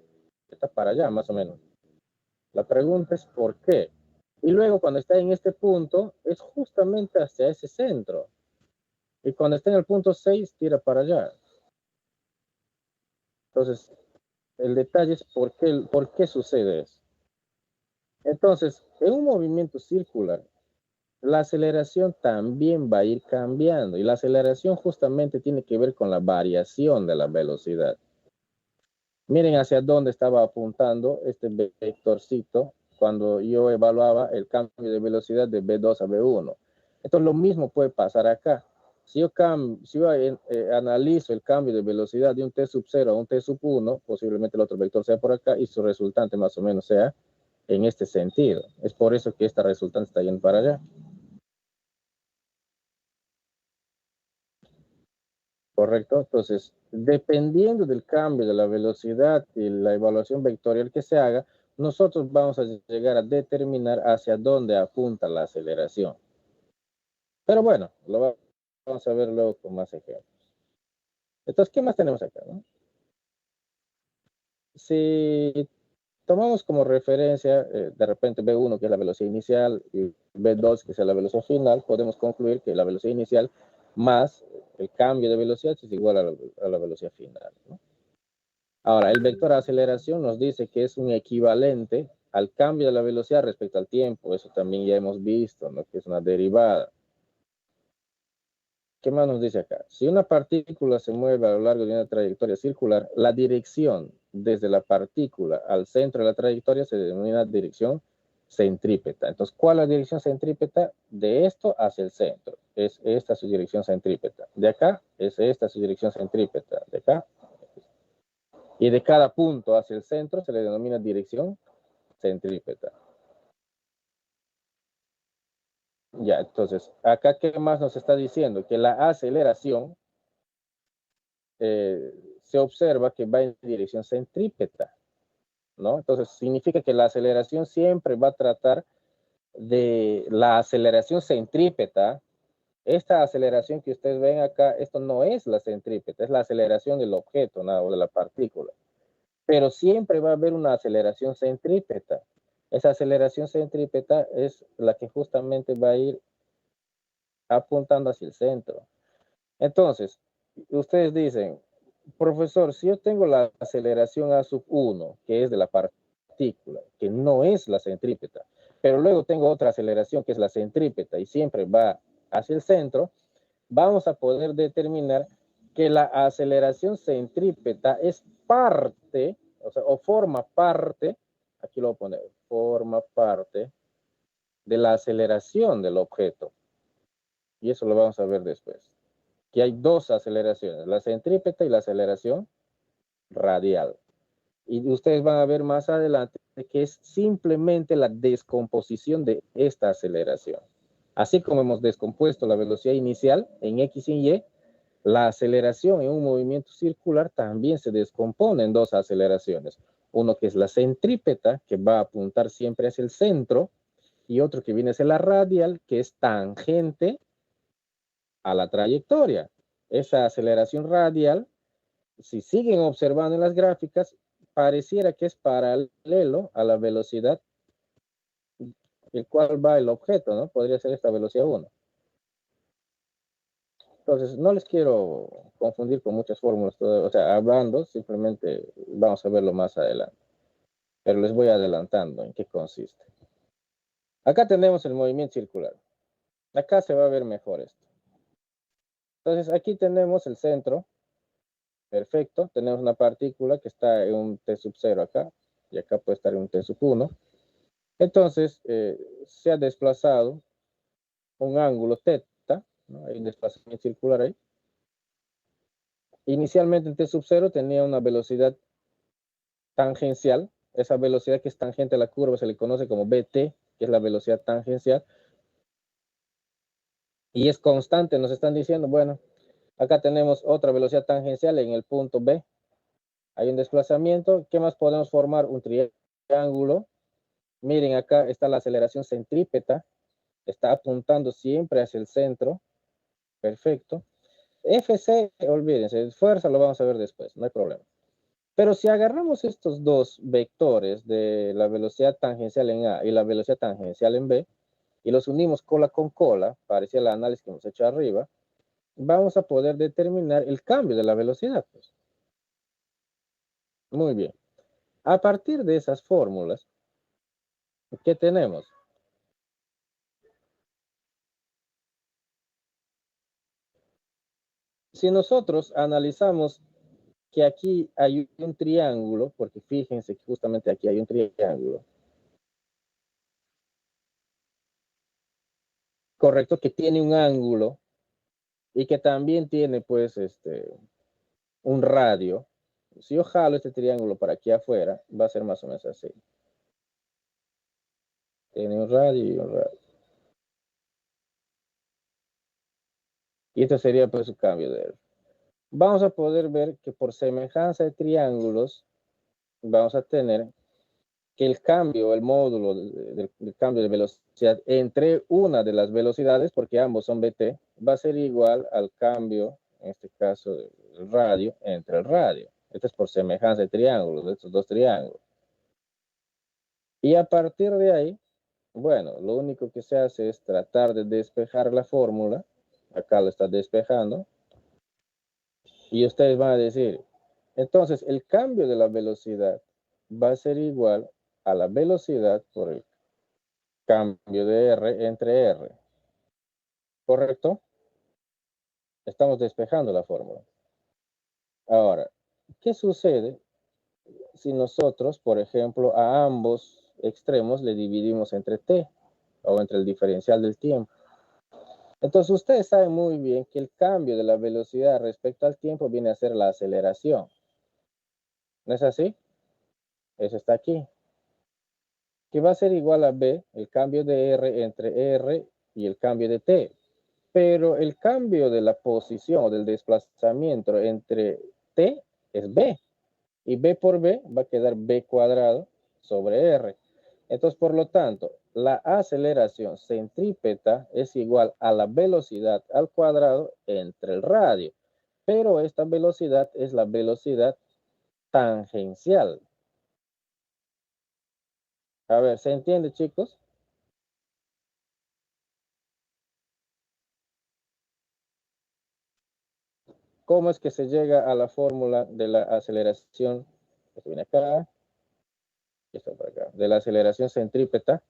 Está para allá, más o menos. La pregunta es ¿por qué? Y luego cuando está en este punto, es justamente hacia ese centro. Y cuando está en el punto 6, tira para allá. Entonces, el detalle es por qué sucede eso. Entonces, en un movimiento circular, la aceleración también va a ir cambiando y la aceleración justamente tiene que ver con la variación de la velocidad. Miren hacia dónde estaba apuntando este vectorcito cuando yo evaluaba el cambio de velocidad de B2 a B1. Entonces lo mismo puede pasar acá. Si yo analizo el cambio de velocidad de un T sub 0 a un T sub 1, posiblemente el otro vector sea por acá y su resultante más o menos sea en este sentido. Es por eso que esta resultante está yendo para allá. Correcto, entonces, dependiendo del cambio de la velocidad y la evaluación vectorial que se haga, nosotros vamos a llegar a determinar hacia dónde apunta la aceleración. Pero bueno, lo vamos a ver luego con más ejemplos. Entonces, ¿qué más tenemos acá, no? Si tomamos como referencia, de repente B1, que es la velocidad inicial, y B2, que es la velocidad final, podemos concluir que la velocidad inicial más el cambio de velocidad es igual a la velocidad final, ¿no? Ahora, el vector de aceleración nos dice que es un equivalente al cambio de la velocidad respecto al tiempo. Eso también ya hemos visto, ¿no? Que es una derivada. ¿Qué más nos dice acá? Si una partícula se mueve a lo largo de una trayectoria circular, la dirección desde la partícula al centro de la trayectoria se denomina dirección centrípeta. Entonces, ¿cuál es la dirección centrípeta? De esto hacia el centro. Es esta su dirección centrípeta. De acá es esta su dirección centrípeta. De acá. Y de cada punto hacia el centro se le denomina dirección centrípeta. Ya, entonces, acá, ¿qué más nos está diciendo? Que la aceleración se observa que va en dirección centrípeta, ¿no? Entonces, significa que la aceleración siempre va a tratar de la aceleración centrípeta. Esta aceleración que ustedes ven acá, esto no es la centrípeta, es la aceleración del objeto, ¿no? O de la partícula. Pero siempre va a haber una aceleración centrípeta. Esa aceleración centrípeta es la que justamente va a ir apuntando hacia el centro. Entonces, ustedes dicen, profesor, si yo tengo la aceleración A sub 1, que es de la partícula, que no es la centrípeta, pero luego tengo otra aceleración que es la centrípeta y siempre va hacia el centro, vamos a poder determinar que la aceleración centrípeta es parte, o sea, o forma parte, aquí lo voy a poner, forma parte de la aceleración del objeto. Y eso lo vamos a ver después. Que hay dos aceleraciones, la centrípeta y la aceleración radial. Y ustedes van a ver más adelante que es simplemente la descomposición de esta aceleración. Así como hemos descompuesto la velocidad inicial en X y Y, la aceleración en un movimiento circular también se descompone en dos aceleraciones. Uno que es la centrípeta, que va a apuntar siempre hacia el centro, y otro que viene a ser la radial, que es tangente a la trayectoria. Esa aceleración radial, si siguen observando en las gráficas, pareciera que es paralelo a la velocidad el cual va el objeto, ¿no? Podría ser esta velocidad 1. Entonces, no les quiero confundir con muchas fórmulas, o sea, hablando, simplemente vamos a verlo más adelante. Pero les voy adelantando en qué consiste. Acá tenemos el movimiento circular. Acá se va a ver mejor esto. Entonces, aquí tenemos el centro. Perfecto. Tenemos una partícula que está en un T sub 0 acá. Y acá puede estar en un T sub 1. Entonces, se ha desplazado un ángulo θ, ¿no? Hay un desplazamiento circular ahí. Inicialmente el T sub 0 tenía una velocidad tangencial. Esa velocidad que es tangente a la curva se le conoce como BT, que es la velocidad tangencial. Y es constante, nos están diciendo, bueno, acá tenemos otra velocidad tangencial en el punto B. Hay un desplazamiento. ¿Qué más podemos formar? Un triángulo. Miren, acá está la aceleración centrípeta. Está apuntando siempre hacia el centro. Perfecto. FC, olvídense, fuerza lo vamos a ver después, no hay problema. Pero si agarramos estos dos vectores de la velocidad tangencial en A y la velocidad tangencial en B, y los unimos cola con cola, parecía el análisis que hemos hecho arriba, vamos a poder determinar el cambio de la velocidad. Pues. Muy bien. A partir de esas fórmulas, ¿qué tenemos? Si nosotros analizamos que aquí hay un triángulo, porque fíjense que justamente aquí hay un triángulo, correcto, que tiene un ángulo y que también tiene pues un radio. Si yo jalo este triángulo para aquí afuera, va a ser más o menos así. Tiene un radio y un radio. Y esto sería pues su cambio de R. Vamos a poder ver que por semejanza de triángulos, vamos a tener que el cambio, el módulo del cambio de velocidad entre una de las velocidades, porque ambos son BT, va a ser igual al cambio, en este caso, del radio entre el radio. Esto es por semejanza de triángulos, de estos dos triángulos. Y a partir de ahí, bueno, lo único que se hace es tratar de despejar la fórmula. Acá lo está despejando. Y ustedes van a decir, entonces el cambio de la velocidad va a ser igual a la velocidad por el cambio de R entre R. ¿Correcto? Estamos despejando la fórmula. Ahora, ¿qué sucede si nosotros, por ejemplo, a ambos extremos le dividimos entre t o entre el diferencial del tiempo? Entonces ustedes saben muy bien que el cambio de la velocidad respecto al tiempo viene a ser la aceleración. ¿No es así? Eso está aquí. Que va a ser igual a b, el cambio de r entre r y el cambio de t. Pero el cambio de la posición o del desplazamiento entre t es b. Y b por b va a quedar b cuadrado sobre r. Entonces, por lo tanto, la aceleración centrípeta es igual a la velocidad al cuadrado entre el radio. Pero esta velocidad es la velocidad tangencial. A ver, ¿se entiende, chicos? ¿Cómo es que se llega a la fórmula de la aceleración? Esto viene acá. Esto por acá. De la aceleración centrípeta.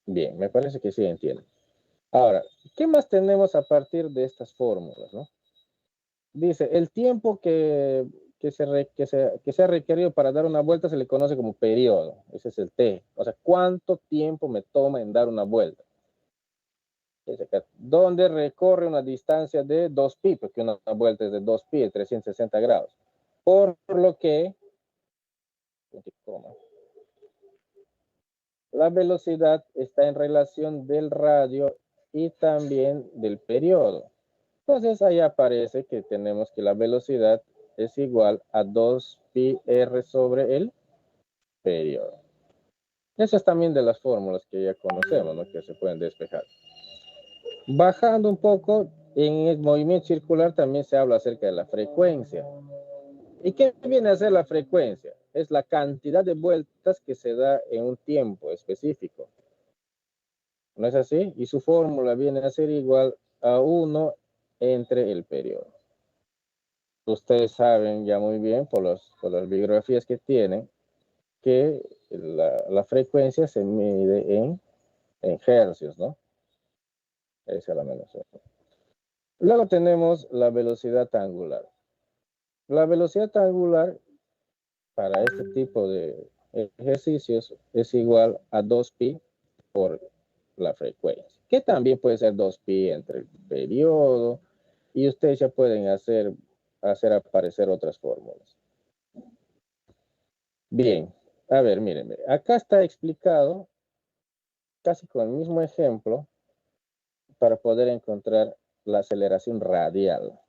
Bien, me parece que sí entienden. Ahora, ¿qué más tenemos a partir de estas fórmulas, no? Dice, el tiempo que se ha requerido para dar una vuelta se le conoce como periodo. Ese es el T. O sea, ¿cuánto tiempo me toma en dar una vuelta? Donde recorre una distancia de 2pi, porque una vuelta es de 2pi, de 360 grados. Por lo que, la velocidad está en relación del radio y también del periodo. Entonces ahí aparece que tenemos que la velocidad es igual a 2pi r sobre el periodo. Esa es también de las fórmulas que ya conocemos, ¿no? Que se pueden despejar. Bajando un poco, en el movimiento circular también se habla acerca de la frecuencia. ¿Y qué viene a ser la frecuencia? Es la cantidad de vueltas que se da en un tiempo específico. ¿No es así? Y su fórmula viene a ser igual a 1 entre el periodo. Ustedes saben ya muy bien por las bibliografías que tienen que la frecuencia se mide en hercios, ¿no? Esa es la menos. Luego tenemos la velocidad angular. La velocidad angular para este tipo de ejercicios es igual a 2pi por la frecuencia, que también puede ser 2pi entre el periodo, y ustedes ya pueden hacer aparecer otras fórmulas. Bien, a ver, mírenme, acá está explicado casi con el mismo ejemplo para poder encontrar la aceleración radial.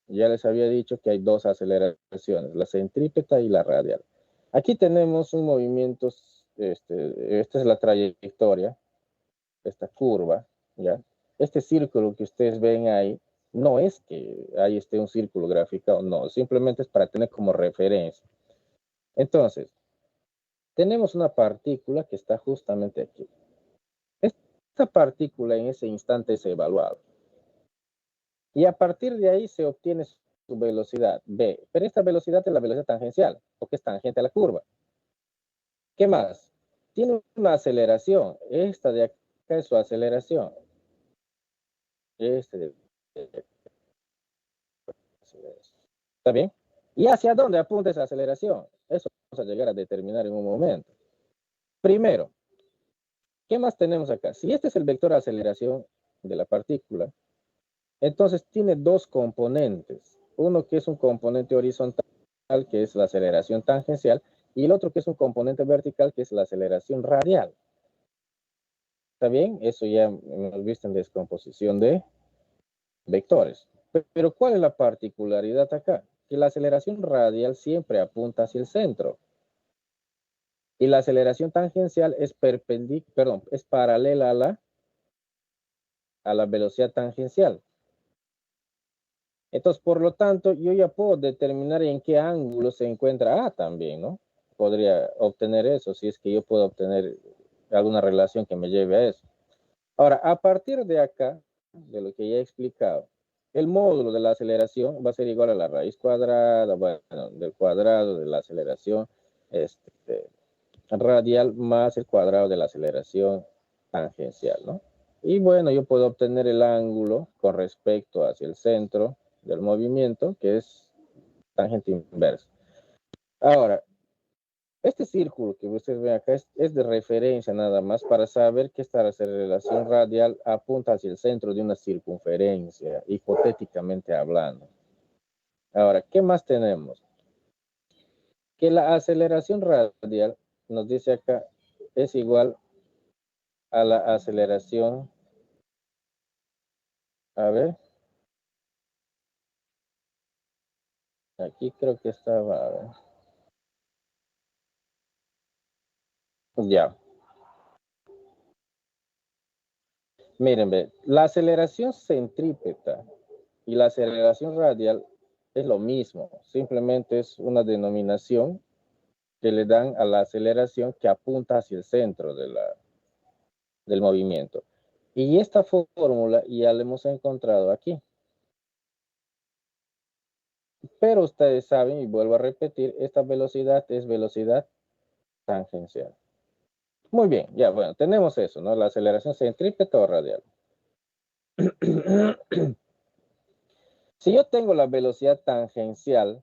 Ya les había dicho que hay dos aceleraciones, la centrípeta y la radial. Aquí tenemos un movimiento, esta es la trayectoria, esta curva, ¿ya? Este círculo que ustedes ven ahí, no es que ahí esté un círculo graficado, no, simplemente es para tener como referencia. Entonces, tenemos una partícula que está justamente aquí. Esta partícula en ese instante es evaluada. Y a partir de ahí se obtiene su velocidad, v. Pero esta velocidad es la velocidad tangencial, porque es tangente a la curva. ¿Qué más? Tiene una aceleración. Esta de acá es su aceleración. ¿Está bien? ¿Y hacia dónde apunta esa aceleración? Eso vamos a llegar a determinar en un momento. Primero, ¿qué más tenemos acá? Si este es el vector de aceleración de la partícula, entonces tiene dos componentes. Uno que es un componente horizontal, que es la aceleración tangencial, y el otro que es un componente vertical, que es la aceleración radial. ¿Está bien? Eso ya hemos visto en descomposición de vectores. Pero ¿cuál es la particularidad acá? Que la aceleración radial siempre apunta hacia el centro. Y la aceleración tangencial es es paralela a la velocidad tangencial. Entonces, por lo tanto, yo ya puedo determinar en qué ángulo se encuentra A también, ¿no? Podría obtener eso, si es que yo puedo obtener alguna relación que me lleve a eso. Ahora, a partir de acá, de lo que ya he explicado, el módulo de la aceleración va a ser igual a la raíz cuadrada, bueno, del cuadrado de la aceleración radial más el cuadrado de la aceleración tangencial, ¿no? Y bueno, yo puedo obtener el ángulo con respecto hacia el centro del movimiento, que es tangente inversa. Ahora, este círculo que ustedes ven acá es de referencia nada más para saber que esta aceleración radial apunta hacia el centro de una circunferencia, hipotéticamente hablando. Ahora, ¿qué más tenemos? Que la aceleración radial, nos dice acá, es igual a la aceleración, a ver, aquí creo que estaba, a ver. Ya. Miren, ve, la aceleración centrípeta y la aceleración radial es lo mismo, simplemente es una denominación que le dan a la aceleración que apunta hacia el centro del movimiento. Y esta fórmula ya la hemos encontrado aquí. Pero ustedes saben, y vuelvo a repetir, esta velocidad es velocidad tangencial. Muy bien, ya bueno, tenemos eso, ¿no? La aceleración centrípeta o radial. Si yo tengo la velocidad tangencial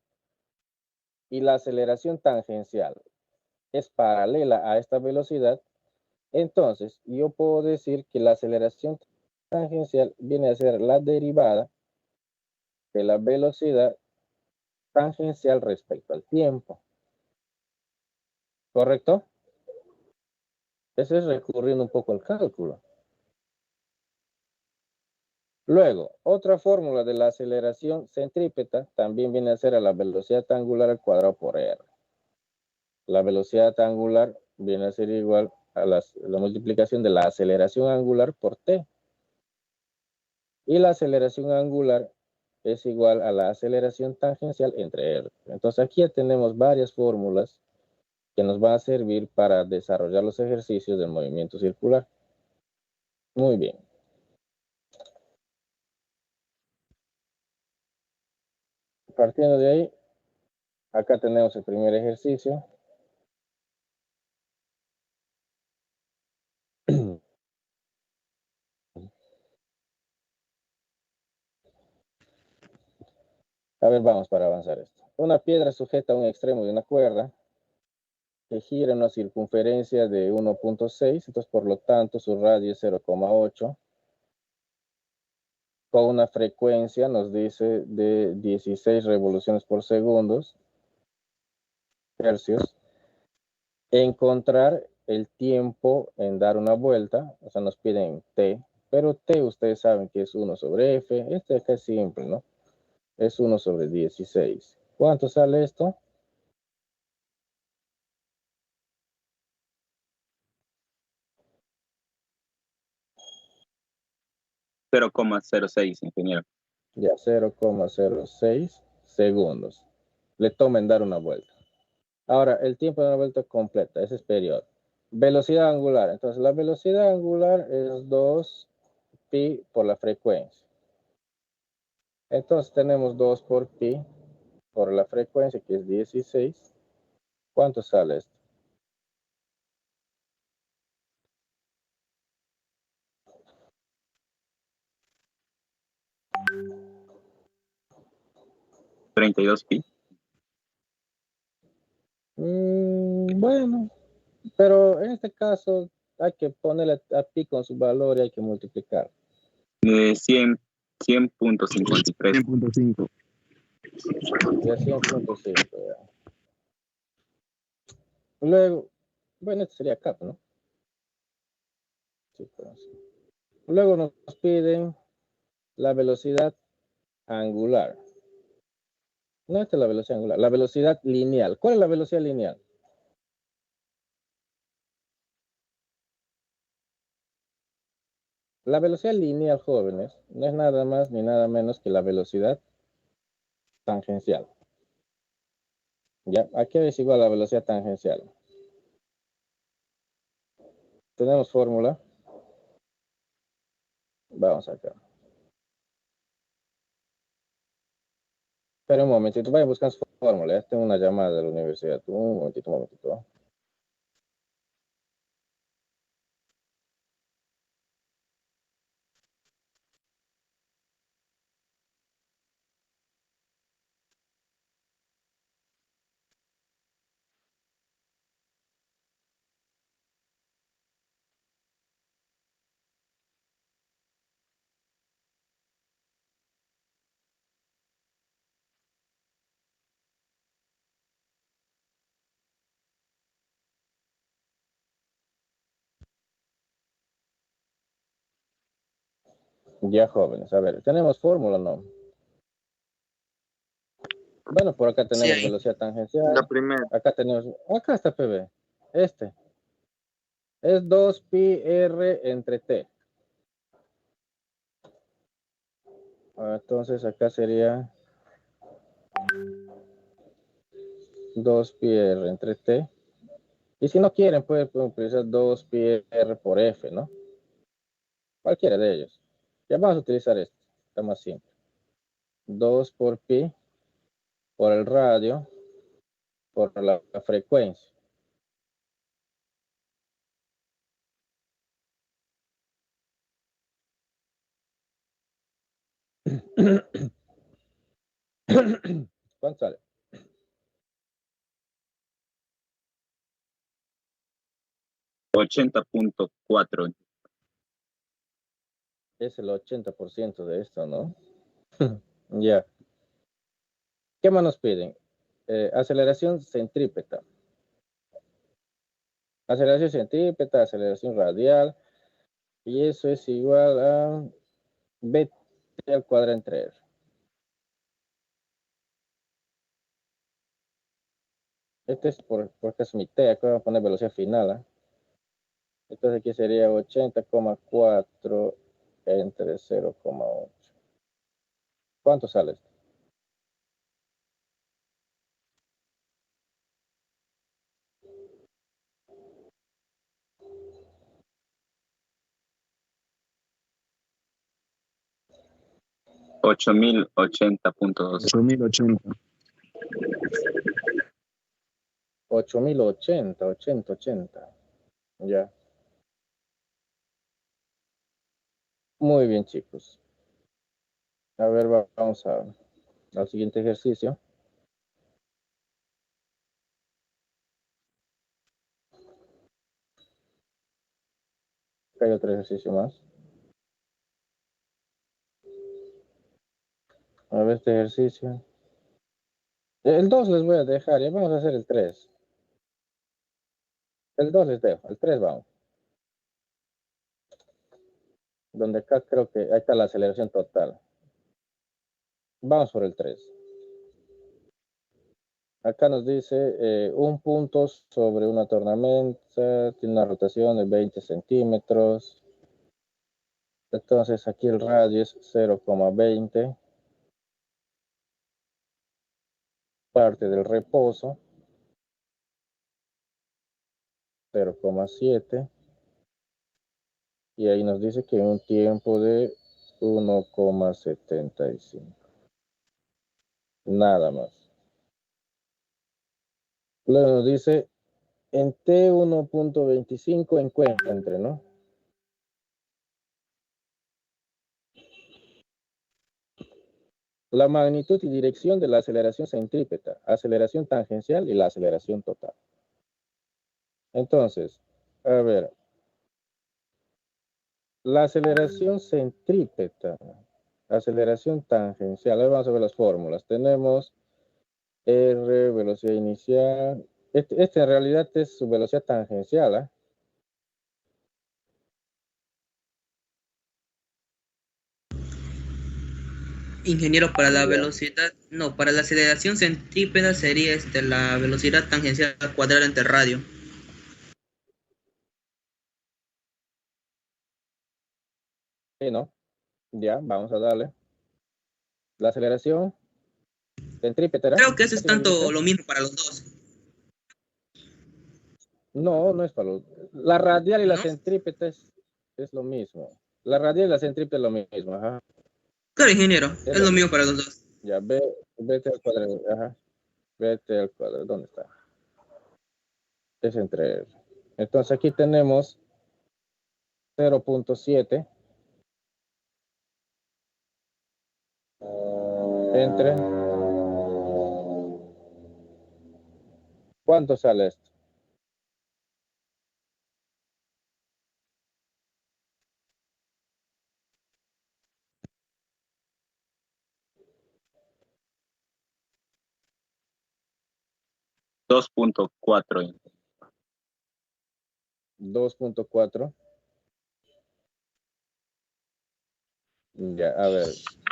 y la aceleración tangencial es paralela a esta velocidad, entonces yo puedo decir que la aceleración tangencial viene a ser la derivada de la velocidad tangencial respecto al tiempo. ¿Correcto? Ese es recurriendo un poco al cálculo. Luego, otra fórmula de la aceleración centrípeta también viene a ser a la velocidad angular al cuadrado por r. La velocidad angular viene a ser igual a la multiplicación de la aceleración angular por t. Y la aceleración angular es igual a la aceleración tangencial entre r. Entonces aquí ya tenemos varias fórmulas que nos van a servir para desarrollar los ejercicios del movimiento circular. Muy bien. Partiendo de ahí, acá tenemos el primer ejercicio. A ver, vamos para avanzar esto. Una piedra sujeta a un extremo de una cuerda que gira en una circunferencia de 1.6, entonces por lo tanto su radio es 0,8, con una frecuencia, nos dice, de 16 revoluciones por segundo, hercios. Encontrar el tiempo en dar una vuelta, o sea, nos piden t, pero t ustedes saben que es 1 sobre f, este acá es simple, ¿no? Es 1 sobre 16. ¿Cuánto sale esto? 0,06, ingeniero. Ya, 0,06 segundos. Le tomen dar una vuelta. Ahora, el tiempo de una vuelta completa, ese es periodo. Velocidad angular. Entonces, la velocidad angular es 2pi por la frecuencia. Entonces, tenemos 2 por pi por la frecuencia, que es 16. ¿Cuánto sale esto? ¿32 pi? Bueno, pero en este caso hay que ponerle a pi con su valor y hay que multiplicar. 100.53. 100.5. Ya 100.5. Luego, bueno, este sería acá, ¿no? Sí, pero sí. Luego nos piden la velocidad angular. No, esta es la velocidad angular. La velocidad lineal. ¿Cuál es la velocidad lineal? La velocidad lineal, jóvenes, no es nada más ni nada menos que la velocidad tangencial. ¿Ya? Aquí es igual a la velocidad tangencial. Tenemos fórmula. Vamos acá. Espera un momentito, vayan a buscar su fórmula. Ya tengo una llamada de la universidad. Un momentito, un momentito. Ya, jóvenes. A ver, ¿tenemos fórmula o no? Bueno, por acá tenemos Sí, velocidad tangencial. la primera. Acá tenemos, acá está PB. Este es 2pi r entre t. Entonces acá sería 2pi r entre t. Y si no quieren, pueden utilizar 2pi r por f, ¿no? Cualquiera de ellos. Ya vamos a utilizar este. Está más simple. 2 por pi por el radio por la frecuencia. ¿Cuánto sale? 80.4. Es el 80% de esto, ¿no? Ya. ¿Qué más nos piden? Aceleración centrípeta. Aceleración centrípeta, aceleración radial, y eso es igual a bt al cuadrado entre r. Este es porque es mi t, acá voy a poner velocidad final. Entonces aquí sería 80,4 entre 0,8. ¿Cuánto sale esto? $8,080.2. 8080. 8080, 80. Ya. Muy bien, chicos. A ver, vamos al siguiente ejercicio. Acá hay otro ejercicio más. A ver este ejercicio. El 2 les voy a dejar, ya vamos a hacer el 3. El 2 les dejo, el 3 vamos. Donde acá creo que ahí está la aceleración total. Vamos por el 3. Acá nos dice un punto sobre una tormenta, tiene una rotación de 20 centímetros. Entonces aquí el radio es 0,20. Parte del reposo, 0,7. Y ahí nos dice que un tiempo de 1,75. Nada más. Luego nos dice en T1.25 encuentre, ¿no? La magnitud y dirección de la aceleración centrípeta, aceleración tangencial y la aceleración total. Entonces, a ver, la aceleración centrípeta, aceleración tangencial, ahora vamos a ver las fórmulas. Tenemos R, velocidad inicial. Este en realidad es su velocidad tangencial, ¿eh? Ingeniero, para la velocidad, no, para la aceleración centrípeta sería la velocidad tangencial al cuadrado entre radio. Sí, ¿no? Ya, vamos a darle. La aceleración centrípeta, ¿era? Creo que eso es ¿Así nos tanto dijiste? lo mismo para los dos. No, no es para los... La radial y la ¿No? centrípeta es lo mismo. La radial y la centrípeta es lo mismo, ajá. Claro, ingeniero, Es es lo lo mismo mismo. para los dos. Ya, vete al cuadrado, ajá. Vete al cuadrado, ¿dónde está? Es entre... Entonces aquí tenemos 0,7 entre... ¿Cuánto sale esto? $2.4. 2,4. Ya, a ver.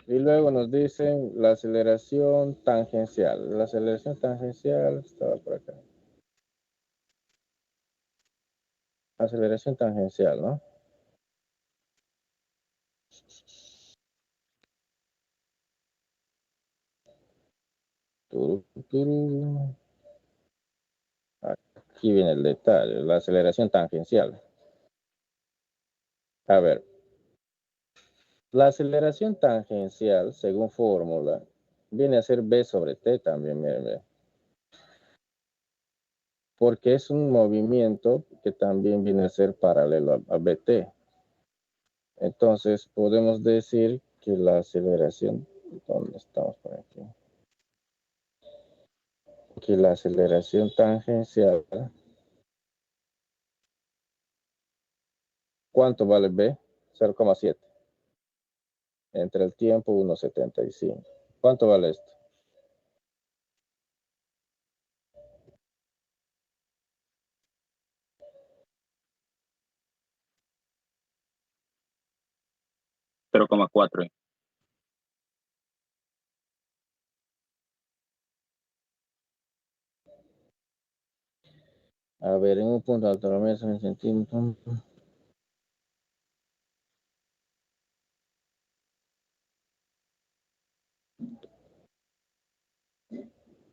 Y luego nos dicen la aceleración tangencial. La aceleración tangencial estaba por acá. Aceleración tangencial, ¿no? Tururú. Aquí viene el detalle, la aceleración tangencial. A ver, la aceleración tangencial, según fórmula, viene a ser B sobre T también, miren. Porque es un movimiento que también viene a ser paralelo a BT. Entonces, podemos decir que la aceleración, ¿dónde estamos por aquí? Que la aceleración tangencial, ¿cuánto vale B? 0,7. Entre el tiempo 1,75. ¿Cuánto vale esto? 0,4. A ver, en un punto de autonomía en centímetros.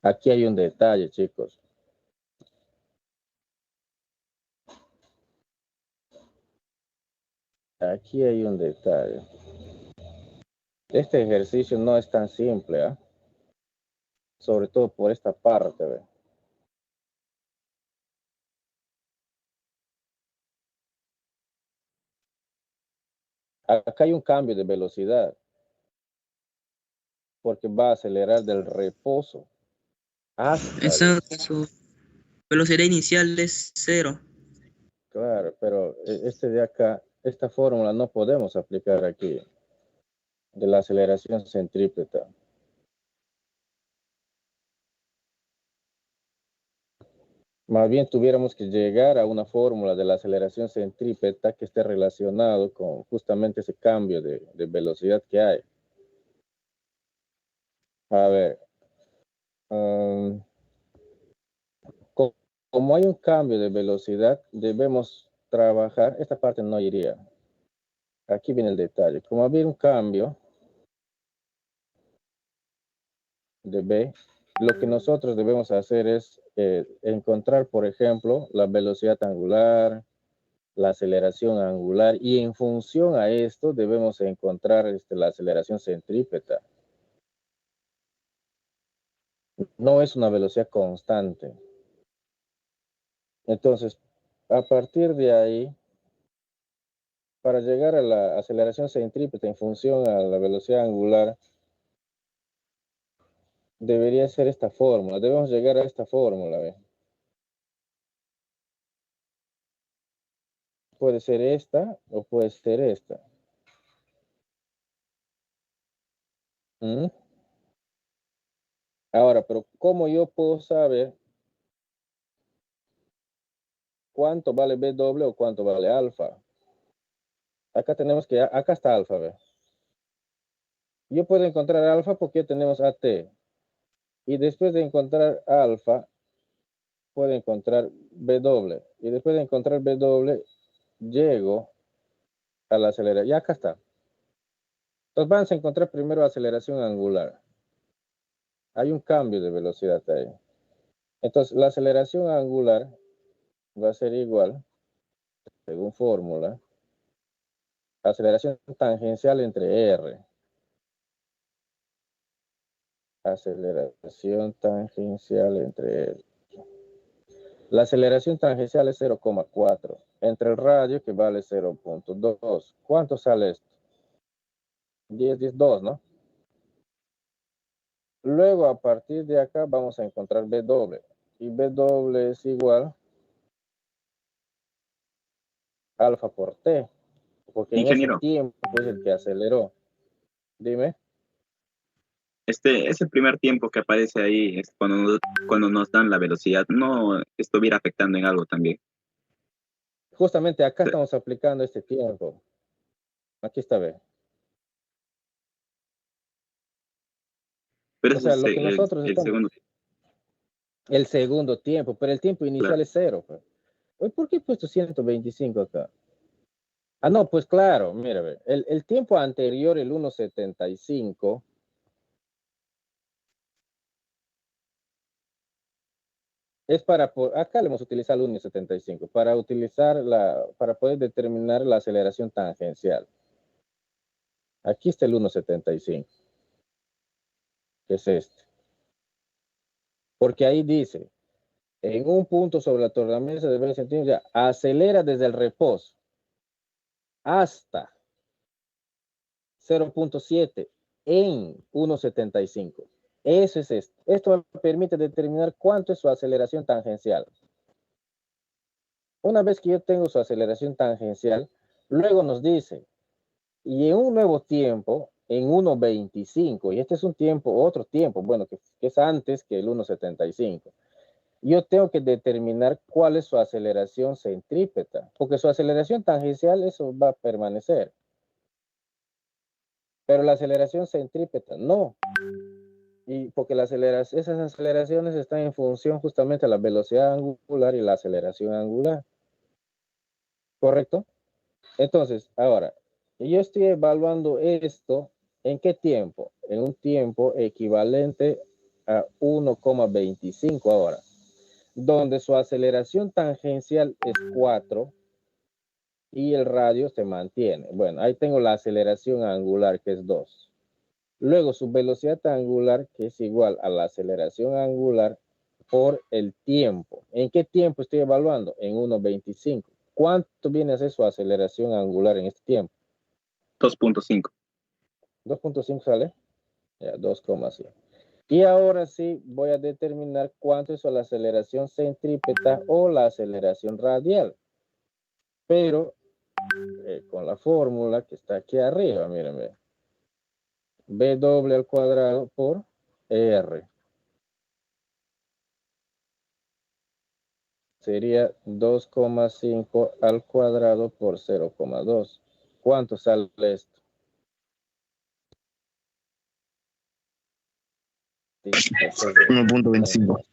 Aquí hay un detalle, chicos. Aquí hay un detalle. Este ejercicio no es tan simple, ¿eh? Sobre todo por esta parte, ¿ve? Acá hay un cambio de velocidad, porque va a acelerar del reposo hasta... Exacto, su velocidad inicial es 0. Claro, pero este de acá, esta fórmula no podemos aplicar aquí, de la aceleración centrípeta. Más bien tuviéramos que llegar a una fórmula de la aceleración centrípeta que esté relacionado con justamente ese cambio de velocidad que hay. A ver, como hay un cambio de velocidad, debemos trabajar, esta parte no iría. Aquí viene el detalle. Como había un cambio de B, lo que nosotros debemos hacer es encontrar, por ejemplo, la velocidad angular, la aceleración angular, y en función a esto debemos encontrar la aceleración centrípeta. No es una velocidad constante. Entonces, a partir de ahí, para llegar a la aceleración centrípeta en función a la velocidad angular, debería ser esta fórmula. Debemos llegar a esta fórmula, ¿ve? Puede ser esta o puede ser esta. ¿Mm? Ahora, pero ¿cómo yo puedo saber cuánto vale B doble o cuánto vale alfa? Acá tenemos que, acá está alfa, ¿ve? Yo puedo encontrar alfa porque ya tenemos AT. Y después de encontrar alfa, puedo encontrar B doble. Y después de encontrar B doble, llego a la aceleración. Y acá está. Entonces vamos a encontrar primero aceleración angular. Hay un cambio de velocidad ahí. Entonces la aceleración angular va a ser igual, según fórmula, aceleración tangencial entre R. Aceleración tangencial entre R. La aceleración tangencial es 0,4 entre el radio, que vale 0,2. ¿Cuánto sale esto? 10, 10, 2, ¿no? Luego, a partir de acá, vamos a encontrar B doble. Y B doble es igual alfa por T, porque en ese Ingeniero, tiempo es el que aceleró. Dime. ese primer tiempo que aparece ahí es cuando nos dan la velocidad, no estuviera afectando en algo también. Justamente acá estamos aplicando este tiempo. Aquí está B. Pero O eso sea, es lo que nosotros el estamos... segundo. El segundo tiempo, pero el tiempo inicial Claro. es 0. Pues. Oye, ¿por qué he puesto 125 acá? Ah, no, pues claro, mira, ve, el tiempo anterior, el 1,75, es para, acá le hemos utilizado el 1,75, para poder determinar la aceleración tangencial. Aquí está el 1,75, que es este. Porque ahí dice, en un punto sobre la tornamesa de 20 centímetros, ya, acelera desde el reposo hasta 0,7 en 1,75. Eso es esto. Esto permite determinar cuánto es su aceleración tangencial. Una vez que yo tengo su aceleración tangencial, luego nos dice, y en un nuevo tiempo, en 1,25, y este es un tiempo, otro tiempo, bueno, que es antes que el 1,75. Yo tengo que determinar cuál es su aceleración centrípeta, porque su aceleración tangencial, eso va a permanecer. Pero la aceleración centrípeta no. Y porque esas aceleraciones están en función justamente de la velocidad angular y la aceleración angular. ¿Correcto? Entonces, ahora, yo estoy evaluando esto, ¿en qué tiempo? En un tiempo equivalente a 1,25 ahora, donde su aceleración tangencial es 4 y el radio se mantiene. Bueno, ahí tengo la aceleración angular, que es 2. Luego su velocidad angular, que es igual a la aceleración angular por el tiempo. ¿En qué tiempo estoy evaluando? En 1,25. ¿Cuánto viene a ser su aceleración angular en este tiempo? 2.5. 2.5 sale. Ya, 2,5. Y ahora sí voy a determinar cuánto es la aceleración centrípeta o la aceleración radial. Pero con la fórmula que está aquí arriba, mírenme. W al cuadrado por R. Sería 2,5 al cuadrado por 0,2. ¿Cuánto sale esto? 1.25.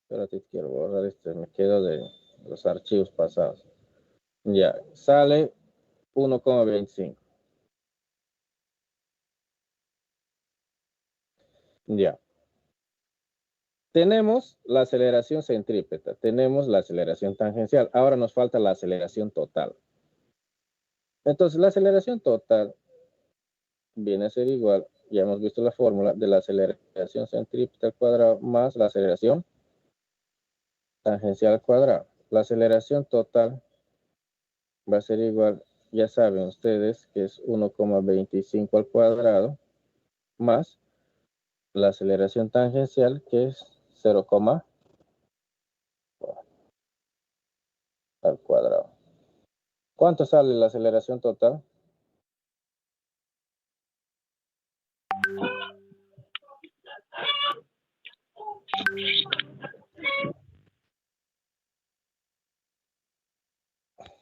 Espérate, quiero borrar esto. Me quedo de los archivos pasados. Ya, sale 1,25. Ya. Tenemos la aceleración centrípeta, tenemos la aceleración tangencial. Ahora nos falta la aceleración total. Entonces, la aceleración total viene a ser igual, ya hemos visto la fórmula de la aceleración centrípeta al cuadrado más la aceleración tangencial al cuadrado. La aceleración total va a ser igual, ya saben ustedes, que es 1,25 al cuadrado más la aceleración tangencial, que es 0, al cuadrado. ¿Cuánto sale la aceleración total?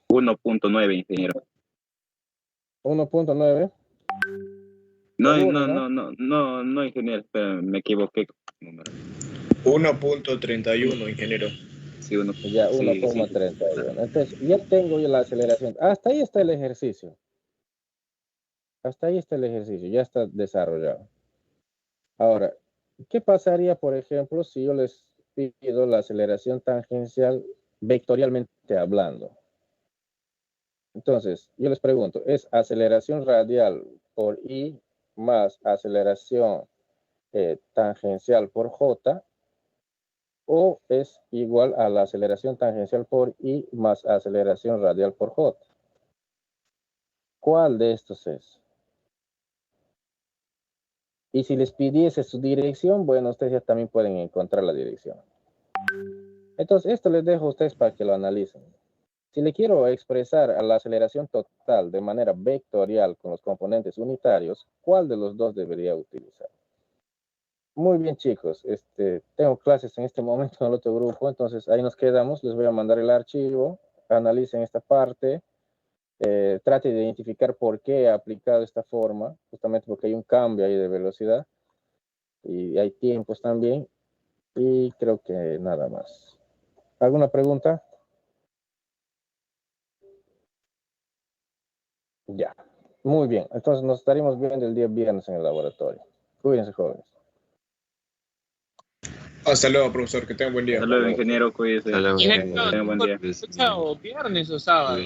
$1.9, ingeniero. 1,9. No, Seguro, no, ingeniero, espera, me equivoqué. 1.31, ingeniero. Sí, uno. Ya, Sí, 1,31. Entonces, ya tengo yo la aceleración. Hasta ahí está el ejercicio. Hasta ahí está el ejercicio. Ya está desarrollado. Ahora, ¿qué pasaría, por ejemplo, si yo les pido la aceleración tangencial vectorialmente hablando? Entonces, yo les pregunto, ¿es aceleración radial por I más aceleración tangencial por J? ¿O es igual a la aceleración tangencial por I más aceleración radial por J? ¿Cuál de estos es? Y si les pidiese su dirección, bueno, ustedes ya también pueden encontrar la dirección. Entonces, esto les dejo a ustedes para que lo analicen. Si le quiero expresar a la aceleración total de manera vectorial con los componentes unitarios, ¿cuál de los dos debería utilizar? Muy bien, chicos. Tengo clases en este momento en el otro grupo, entonces ahí nos quedamos. Les voy a mandar el archivo, analicen esta parte, trate de identificar por qué he aplicado esta forma, justamente porque hay un cambio ahí de velocidad y hay tiempos también, y creo que nada más. ¿Alguna pregunta? Ya. Muy bien. Entonces nos estaremos viendo el día viernes en el laboratorio. Cuídense, jóvenes. Hasta luego, profesor. Que tenga un buen día. Hasta luego, ingeniero, cuídese. Ingeniero, Tenga buen día. ¿fecha o viernes o sábado?